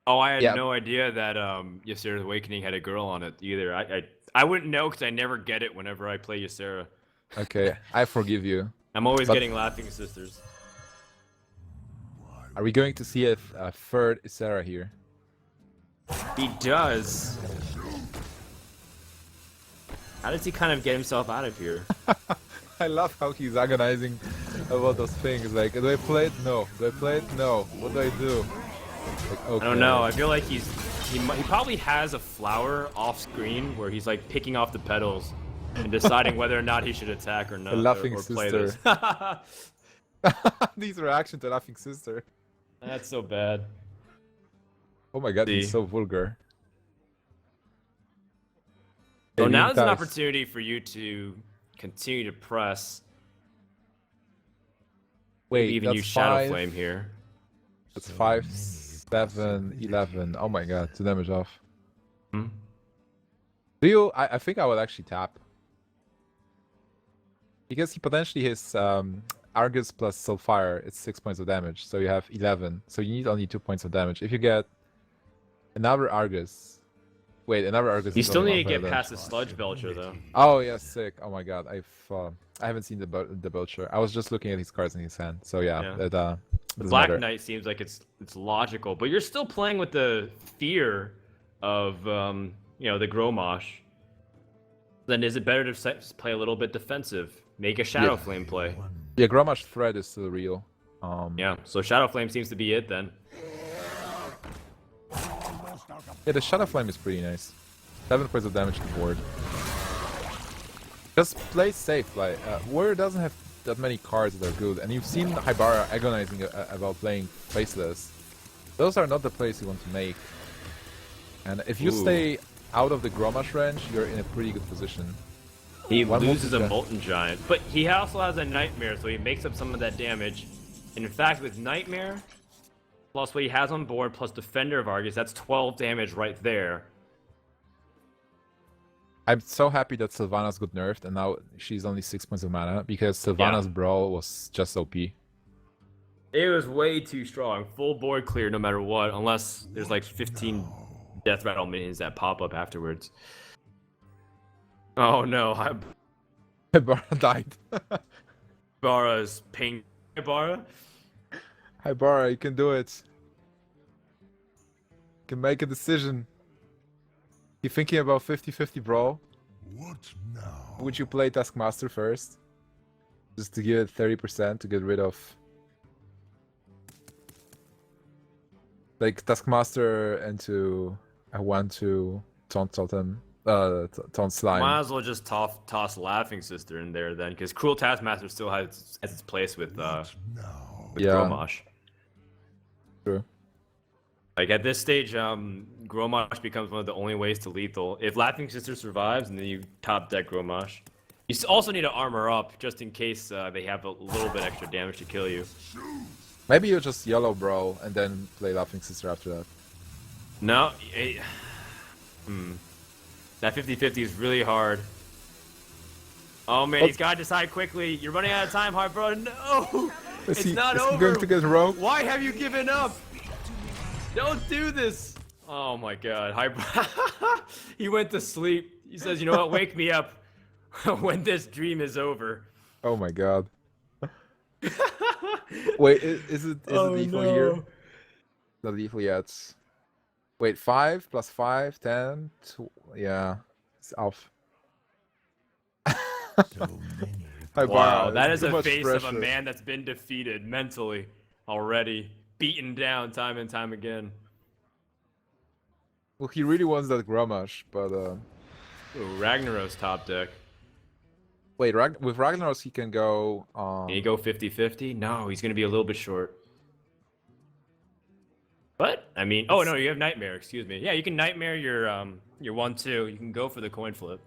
Oh, I had Yeah. no idea that Ysera's Awakening had a girl on it either. I wouldn't know because I never get it whenever I play Ysera. Okay, I forgive you. I'm always But- getting Laughing Sisters. Are we going to see a third Ysera here? He does. How does he kind of get himself out of here? I love how he's agonizing about those things. Like, do I play it? No. Do I play it? No. What do I do? Like, okay. I don't know. I feel like he probably has a flower off screen where he's like picking off the petals and deciding whether or not he should attack or not. The laughing or play sister. this. These reaction to Laughing Sister. That's so bad. Oh my god, he's See. so vulgar. So Hey, now Lean there's an Thijs. opportunity for you to continue to press. Wait, Maybe even that's use Shadow 5. Flame here. That's 5, 7, 11. Oh my god, 2 damage off. Hmm? Do you? I think I would actually tap. Because he potentially has Argus plus Soulfire, it's 6 points of damage. So you have 11. So you need only 2 points of damage. If you get another Argus. Wait, another Argus. You is still only need to 1 point get of past damage. the Sludge Belcher though. Oh yeah, sick. Oh my god, I haven't seen the Belcher. I was just looking at his cards in his hand. So yeah, Yeah. that The doesn't Black matter. Knight seems like it's logical, but you're still playing with the fear of the Gromosh. Then is it better to play a little bit defensive? Make a Shadow Yeah. Flame play. Yeah, Gromosh threat is still real. Yeah, so Shadow Flame seems to be it then. Yeah, the Shadow Flame is pretty nice. 7 points of damage to the board. Just play safe. Like Warrior doesn't have that many cards that are good, and you've seen Haibara agonizing about playing Faceless. Those are not the plays you want to make. And if you Ooh. stay out of the Gromosh range, you're in a pretty good position. He One loses a Molten Molten Giant, but he also has a Nightmare, so he makes up some of that damage. And in fact, with Nightmare, plus what he has on board, plus Defender of Argus, that's 12 damage right there. I'm so happy that Sylvanas got nerfed, and now she's only 6 points of mana, because Sylvanas' Brawl was just OP. It was way too strong. Full board clear no matter what, unless there's like 15 Death Rattle minions that pop up afterwards. Oh no, Haibara died. Haibara's ping Haibara. Haibara, you can do it. You can make a decision. You thinking about 50-50 brawl? What now? Would you play Taskmaster first? Just to give it 30% to get rid of... Like, Taskmaster into a 1-2 Taunt Totem, Taunt Slime. Might as well just toss Laughing Sister in there then, because Cruel Taskmaster still has its place with Now. Gromosh. True. Like at this stage, Gromosh becomes one of the only ways to lethal. If Laughing Sister survives, and then you top deck Gromosh. You also need to armor up just in case they have a little bit extra damage to kill you. Maybe you just yellow brawl and then play Laughing Sister after that. No, that 50-50 is really hard. Oh man, he's gotta decide quickly. You're running out of time, Haibara. No, it's not over. Is he going to get rogue? Why have you given up? Don't do this. Oh my God, Haibara. He went to sleep. He says, "You know what? Wake me up when this dream is over." Oh my God. Wait, is it lethal here? Not lethal yet. Wait, 5 + 5, 10. Yeah, it's off. So many. Wow, that that's is too a much face of a pressure. man that's been defeated mentally already, beaten down time and time again. Well, he really wants that Gromosh, but Ooh, Ragnaros top deck. wait, with Ragnaros he can go. Can you go 50-50? No, he's gonna be a little bit short. But I mean, oh no, you have Nightmare. Excuse me. Yeah, you can Nightmare your 1/2. You can go for the coin flip.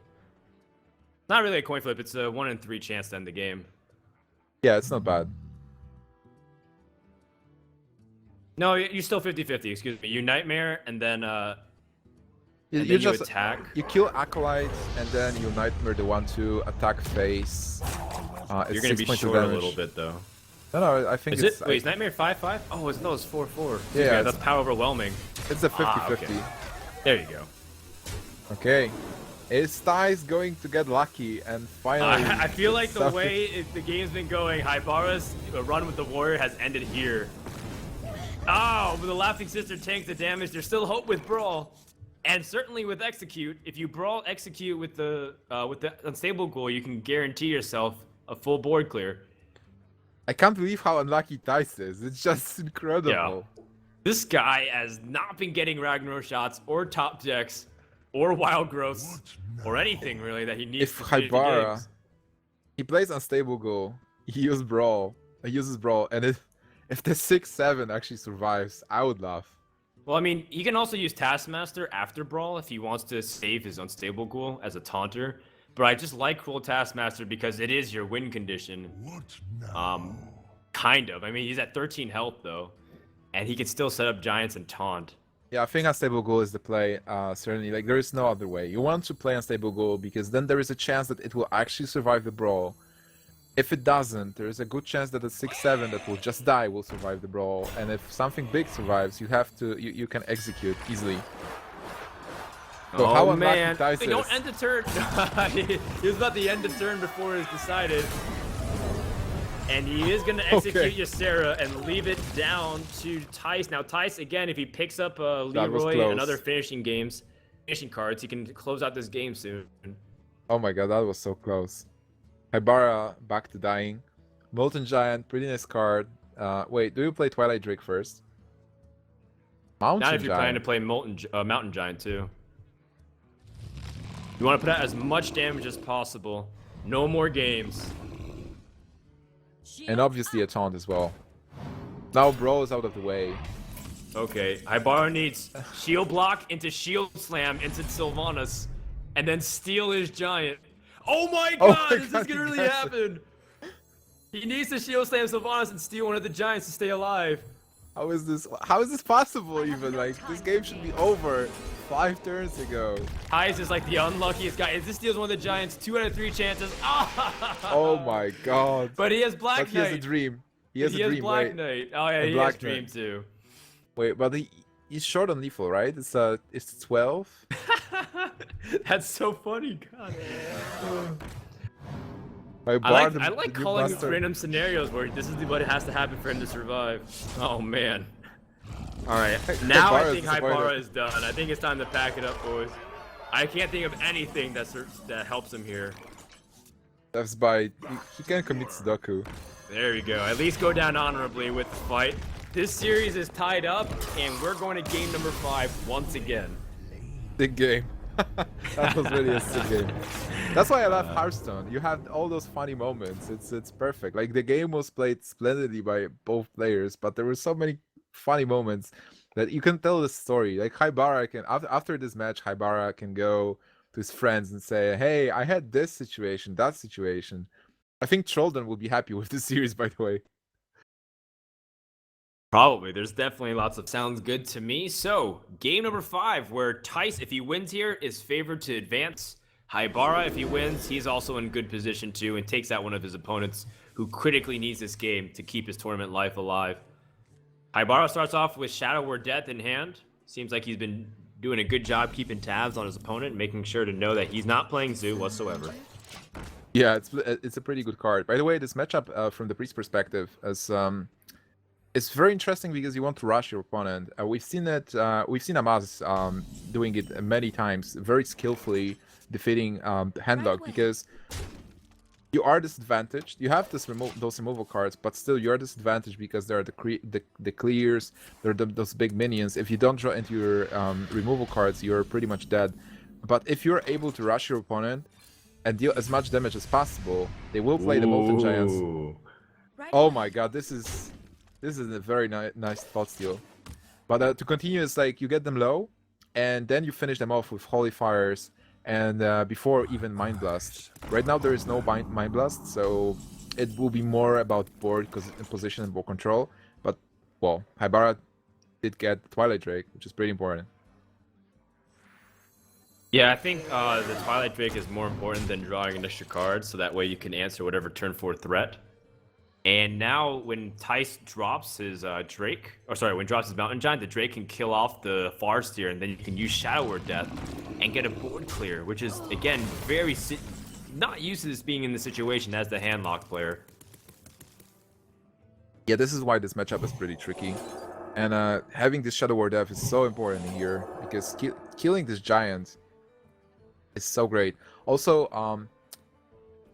Not really a coin flip. It's a 1 in 3 chance to end the game. Yeah, it's not bad. No, you're still 50-50. Excuse me. You Nightmare and then You, and you then just you attack. you kill Acolyte and then you Nightmare the 1/2 attack face. You're gonna be short a little bit though. No, I think Is it's it? Wait, is Nightmare 5/5? Oh, no, it's 4/4. Yeah, that's power overwhelming. it's a 50-50. Okay. There you go. Okay. Is Thijs going to get lucky and finally? I feel like the something- way the game's been going, Haibara's run with the Warrior has ended here. Oh, but the Laughing Sister tanks the damage. There's still hope with Brawl, and certainly with Execute. If you Brawl Execute with the Unstable Ghoul, you can guarantee yourself a full board clear. I can't believe how unlucky Thijs is. It's just incredible. This guy has not been getting Ragnar shots or top decks or wild growths or anything really that he needs. If to finish the Haibara, games. he plays Unstable Ghoul, he uses Brawl, and if the 6/7 actually survives, I would laugh. Well, I mean, he can also use Taskmaster after Brawl if he wants to save his Unstable Ghoul as a taunter. But I just like Cruel Taskmaster because it is your win condition. What now? Kind of. I mean, he's at 13 health though, and he can still set up giants and taunt. Yeah, I think Unstable Ghoul is the play, certainly. Like, there is no other way. You want to play Unstable Ghoul because then there is a chance that it will actually survive the Brawl. If it doesn't, there is a good chance that the 6/7 that will just die will survive the Brawl. And if something big survives, you can execute easily. So Oh how unlucky man! Thijs Hey, don't is. end the turn. He was about to end the turn before it's decided. And he is going to execute Okay. Ysera and leave it down to Thijs. Now Thijs, again, if he picks up was Leroy close. and other finishing cards, he can close out this game soon. Oh my god, that was so close. Haibara back to dying. Molten Giant, pretty nice card. Wait, do you play Twilight Drake first? Mountain Not if you're planning to Giant. play Mountain Giant too. You want to put out as much damage as possible. No more games. And obviously a taunt as well. Now Bro is out of the way. Okay, Haibara needs shield block into shield slam into Sylvanas, and then steal his giant. Oh my Oh god, my is this God, gonna really yes. happen? He needs to shield slam Sylvanas and steal one of the giants to stay alive. How is this possible even? Like, this game should be over 5 turns ago. Thijs is like the unluckiest guy. If this steals one of the giants, 2 out of 3 chances. Oh my god. But he has Black But he has a Knight. dream. He has a dream, Black wait. Knight. Oh yeah, And he Black has Dream Knight. too. Wait, but he's short on lethal, right? It's 12? That's so funny, God. Haibara, I like the new calling these buster. random scenarios where this is what has to happen for him to survive. Oh man. All right, now I Haibara is think disappointed. Haibara is done. I think it's time to pack it up, boys. I can't think of anything that helps him here. That's by he can commit Sudoku. There we go. At least go down honorably with the fight. This series is tied up, and we're going to game number 5 once again. Sick game. That was really a sick game. That's why I love Hearthstone. You have all those funny moments. It's perfect. Like the game was played splendidly by both players, but there were so many funny moments that you can tell the story. Like Haibara can after this match, Haibara can go to his friends and say, "Hey, I had this situation, that situation." I think Trollden will be happy with this series, by the way. Probably. There's definitely lots of sounds good to me. So, game number 5, where Tice, if he wins here, is favored to advance. Haibara, if he wins, he's also in good position too, and takes out one of his opponents who critically needs this game to keep his tournament life alive. Haibara starts off with Shadow Word Death in hand. Seems like he's been doing a good job keeping tabs on his opponent, making sure to know that he's not playing Zoo whatsoever. Yeah, it's a pretty good card. By the way, this matchup from the priest perspective is it's very interesting because you want to rush your opponent. We've seen it. We've seen Amaz doing it many times, very skillfully defeating Handlock because you are disadvantaged. You have those removal cards, but still you're disadvantaged because there are the clears, there are those big minions. If you don't draw into your removal cards, you're pretty much dead. But if you're able to rush your opponent and deal as much damage as possible, they will play the Molten Giants. Ooh. Oh my god, this is a very nice thought steal. But to continue, it's like you get them low, and then you finish them off with Holy Fires, and before even Mind Blast. Right now there is no Mind Blast, so it will be more about board position and board control. But, well, Haibara did get Twilight Drake, which is pretty important. Yeah, I think the Twilight Drake is more important than drawing an extra card, so that way you can answer whatever turn 4 threat. And now when Tice drops his when drops his Mountain Giant, the Drake can kill off the Farseer, and then you can use Shadow Word Death and get a board clear, which is, again, very not used to this being in the situation as the Handlock player. Yeah, this is why this matchup is pretty tricky. And having this Shadow Word Death is so important here, because killing this Giant is so great. Also,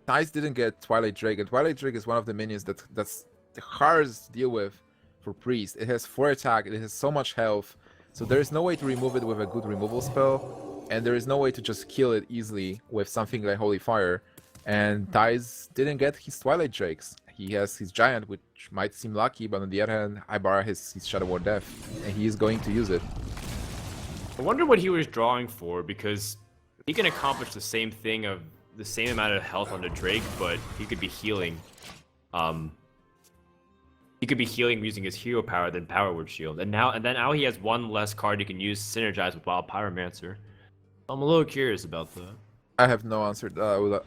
Tice didn't get Twilight Drake, and Twilight Drake is one of the minions that's the hardest to deal with for Priest. It has 4 attack, it has so much health, so there is no way to remove it with a good removal spell, and there is no way to just kill it easily with something like Holy Fire. And Tice didn't get his Twilight Drakes. He has his Giant, which might seem lucky, but on the other hand, Haibara has his Shadow Word Death, and he is going to use it. I wonder what he was drawing for, because he can accomplish the same thing of the same amount of health on the Drake, but he could be healing. He could be healing using his hero power than Power Word Shield, and then now he has one less card he can use to synergize with Wild Pyromancer. I'm a little curious about that. I have no answer.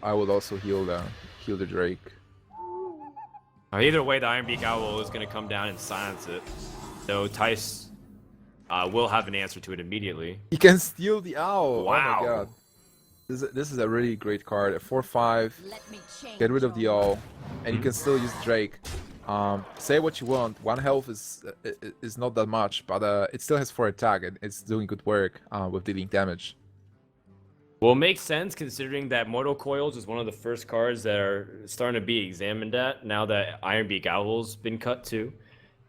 I would also heal the Drake. Either way, the Ironbeak Owl is going to come down and silence it, so Tice will have an answer to it immediately. He can steal the owl. Wow. Oh my god. This is a really great card. A 4/5. Get rid of the owl, and you can still use Drake. Say what you want. 1 health is not that much, but it still has 4 attack, and it's doing good work with dealing damage. Well, it makes sense considering that Mortal Coils is one of the first cards that are starting to be examined at now that Ironbeak Owl's been cut too,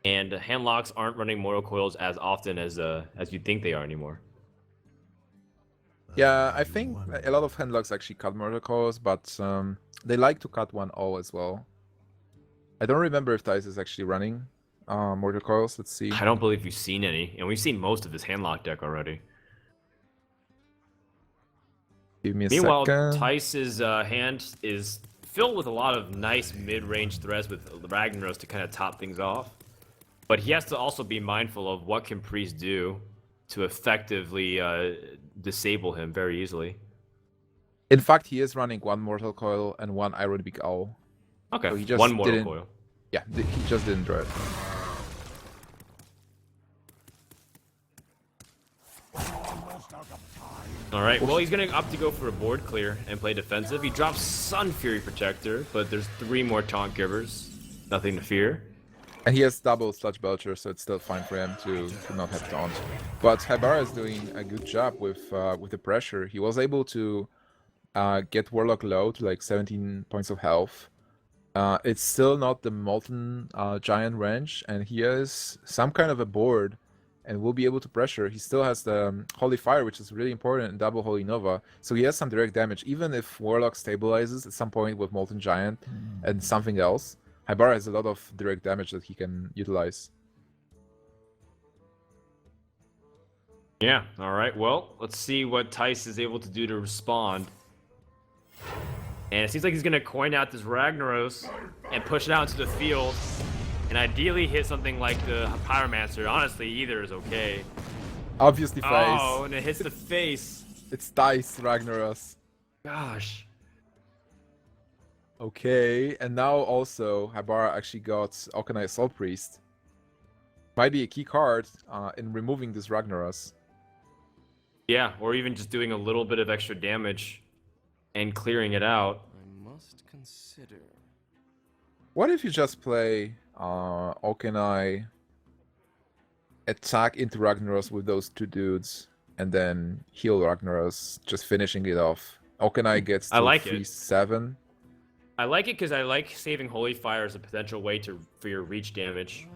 and Handlocks aren't running Mortal Coils as often as you'd think they are anymore. Yeah, I think a lot of Handlocks actually cut Mortal Coils, but they like to cut 1 owl as well. I don't remember if Tice is actually running Mortal Coils. Let's see. I don't believe we've seen any, and we've seen most of his Handlock deck already. Give me a Meanwhile, second. Tice's hand is filled with a lot of nice mid-range threats with Ragnaros to kind of top things off. But he has to also be mindful of what can Priest do to effectively disable him very easily. In fact, he is running 1 Mortal Coil and 1 Ironbeak Owl. Okay, So he just 1 Mortal didn't- Coil. Yeah, he just didn't draw it. All right. Well, he's gonna opt to go for a board clear and play defensive. He drops Sun Fury Protector, but there's 3 more taunt givers. Nothing to fear. And he has double Sludge Belcher, so it's still fine for him to not have taunt. But Haibara is doing a good job with the pressure. He was able to get Warlock low to like 17 points of health. It's still not the Molten Giant range, and he has some kind of a board and will be able to pressure. He still has the Holy Fire, which is really important in double Holy Nova, so he has some direct damage. Even if Warlock stabilizes at some point with Molten Giant and something else, Haibara has a lot of direct damage that he can utilize. Yeah. All right. Well, let's see what Thijs is able to do to respond. And it seems like he's gonna coin out this Ragnaros and push it out into the field, and ideally hit something like the Pyromancer. Honestly, either is okay. Obviously, face. Oh, and it hits the face. It's Dice Ragnaros. Gosh. Okay, and now also Haibara actually got Okanai Soul Priest. Might be a key card in removing this Ragnaros. Yeah, or even just doing a little bit of extra damage and clearing it out. I must consider. What if you just play Okanai, attack into Ragnaros with those 2 dudes, and then heal Ragnaros, just finishing it off? Okanai gets to I like it. 3-7. I like it because I like saving Holy Fire as a potential way for your reach damage.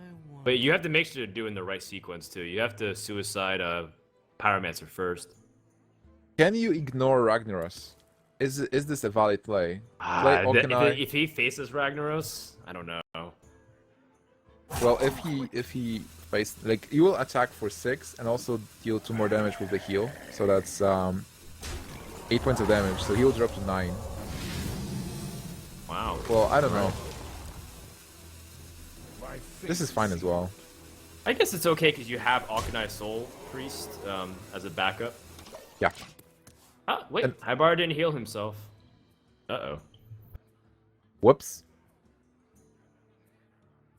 But you have to make sure to do it in the right sequence too. You have to suicide Pyromancer first. Can you ignore Ragnaros? Is this a valid play? Play Okanai. If he faces Ragnaros, I don't know. Well, if he face, like, you will attack for 6 and also deal 2 more damage with the heal, so that's 8 points of damage. So he'll drop to 9. Wow. Well, I don't know. This is fine as well. I guess it's okay because you have Okanai Soul Priest as a backup. Yeah. Ah, wait, And- Haibara didn't heal himself. Uh-oh. Whoops.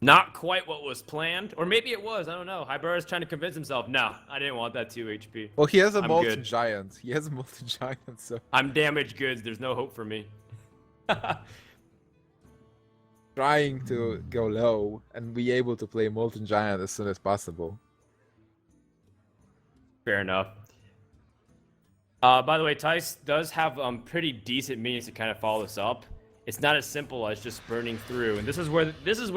Not quite what was planned. Or maybe it was, I don't know. Haibara's trying to convince himself, no, I didn't want that 2 HP. Well, he has a I'm Molten good. Giant. He has a Molten Giant, so I'm damaged goods, there's no hope for me. trying to go low and be able to play Molten Giant as soon as possible. Fair enough. By the way, Thijs does have pretty decent minions to kind of follow this up. It's not as simple as just burning through, and this is where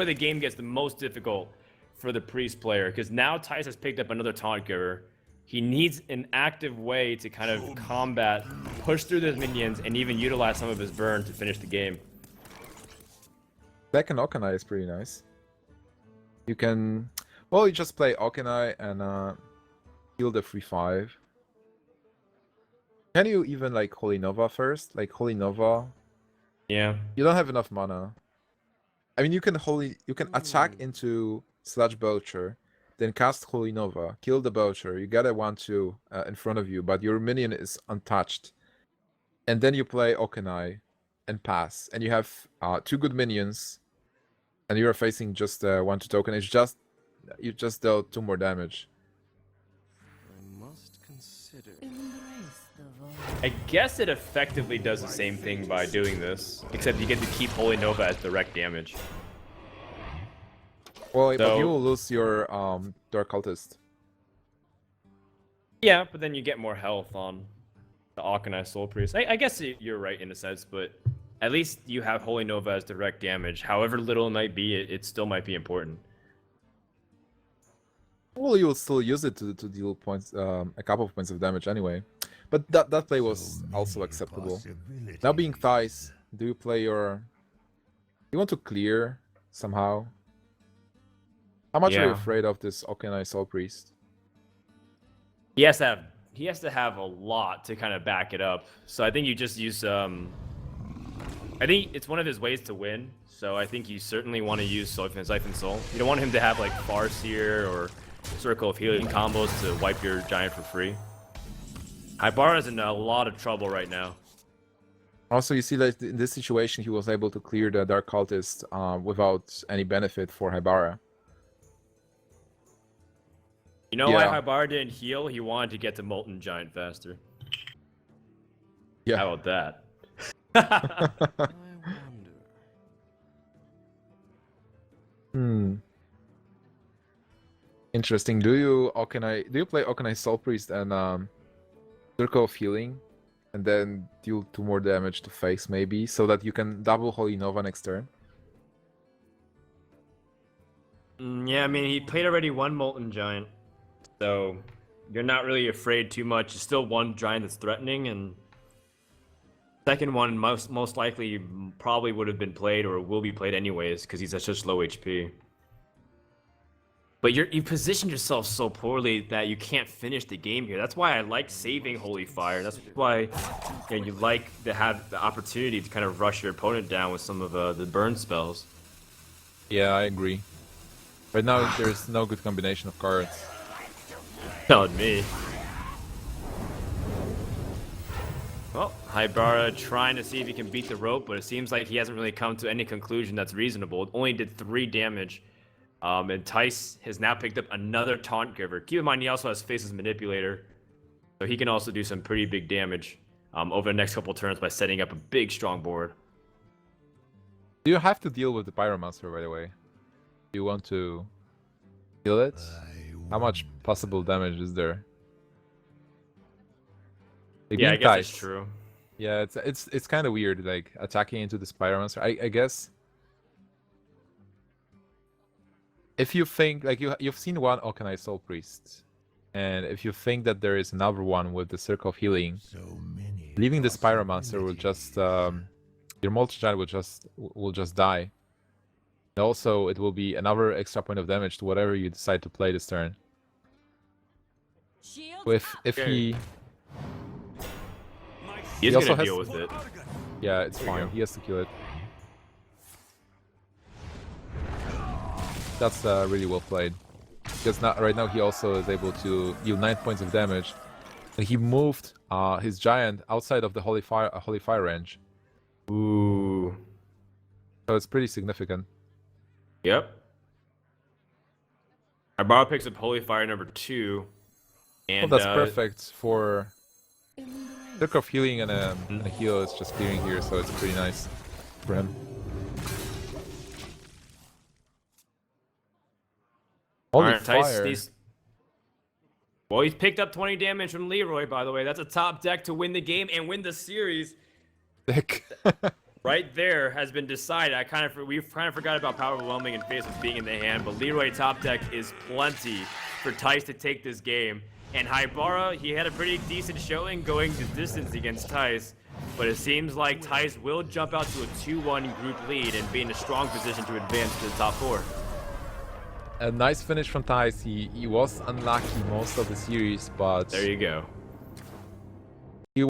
the game gets the most difficult for the priest player, because now Thijs has picked up another taunt giver. He needs an active way to kind of combat, push through those minions, and even utilize some of his burn to finish the game. Second Okanai is pretty nice. You can, well, you just play Okanai and heal the 3-5. Can you even like Holy Nova first? Like Holy Nova, Yeah. you don't have enough mana. I mean, you can attack into Sludge Belcher, then cast Holy Nova, kill the Belcher. You get a 1/2 in front of you, but your minion is untouched. And then you play Okanai and pass, and you have 2 good minions, and you are facing just 1/2 token. It's just you just dealt 2 more damage. I must consider. I guess it effectively does the same thing by doing this, except you get to keep Holy Nova as direct damage. Well, but So- you will lose your Dark Cultist. Yeah, but then you get more health on the Akanai Soul Priest. I guess you're right in a sense, but at least you have Holy Nova as direct damage. However little it might be, it still might be important. Well, you will still use it to deal points, a couple of points of damage anyway. But that play was also acceptable. Now being Thijs, do you play your... You want to clear somehow? How much are you Yeah. afraid of this Okanai Soul Priest? He has to have a lot to kind of back it up. So I think you just use I think it's one of his ways to win. So I think you certainly want to use Siphon Soul. You don't want him to have like Farseer or Circle of Healing combos to wipe your giant for free. Haibara's in a lot of trouble right now. Also, you see that in this situation, he was able to clear the Dark Cultist without any benefit for Haibara. You know why Yeah. Haibara didn't heal? He wanted to get to Molten Giant faster. Yeah. How about that? I wonder. Hmm. Interesting. Do you play Okanai Soul Priest and Circle of Healing, and then deal 2 more damage to face maybe, so that you can double Holy Nova next turn? Yeah, I mean, he played already one Molten Giant, so you're not really afraid too much. It's still one Giant that's threatening, and second one most likely probably would have been played or will be played anyways because he's at such low HP. But you positioned yourself so poorly that you can't finish the game here. That's why I like saving Holy Fire. That's why you like to have the opportunity to kind of rush your opponent down with some of the burn spells. Yeah, I agree. Right now, there's no good combination of cards. Telling me. Well, Haibara trying to see if he can beat the rope, but it seems like he hasn't really come to any conclusion that's reasonable. It only did 3 damage. And Thijs has now picked up another Taunt Giver. Keep in mind, he also has Faceless Manipulator. So he can also do some pretty big damage over the next couple turns by setting up a big, strong board. Do you have to deal with the Pyromancer, by the way? Do you want to kill it? How much possible damage is there? Yeah, I guess that's true. Yeah, it's kind of weird, like attacking into the Pyromancer. I guess if you think like you've seen one Okanai Soul Priest, and if you think that there is another one with the Circle of Healing, leaving this Pyromancer will just your multi-giant will just die. And also, it will be another extra point of damage to whatever you decide to play this turn. If he He's also gonna has- deal with it. Yeah, it's There you fine. go. He has to kill it. That's really well played. Because right now he also is able to deal 9 points of damage. And he moved his giant outside of the Holy Fire range. Ooh. So it's pretty significant. Yep. Haibara picks up Holy Fire number 2. And Well, that's perfect for Circle of Healing, and a heal is just clearing here, so it's pretty nice for him. Holy Alright, Thijs, Fire. Well, he's picked up 20 damage from Leroy, by the way. That's a top deck to win the game and win the series. Thick. Right there has been decided. We've kind of forgot about Power Overwhelming and Faceless being in the hand, but Leroy top deck is plenty for Thijs to take this game. And Haibara, he had a pretty decent showing going the distance against Thijs, but it seems like Thijs will jump out to a 2-1 group lead and be in a strong position to advance to the top 4. A nice finish from Thijs. He was unlucky most of the series, but There you go.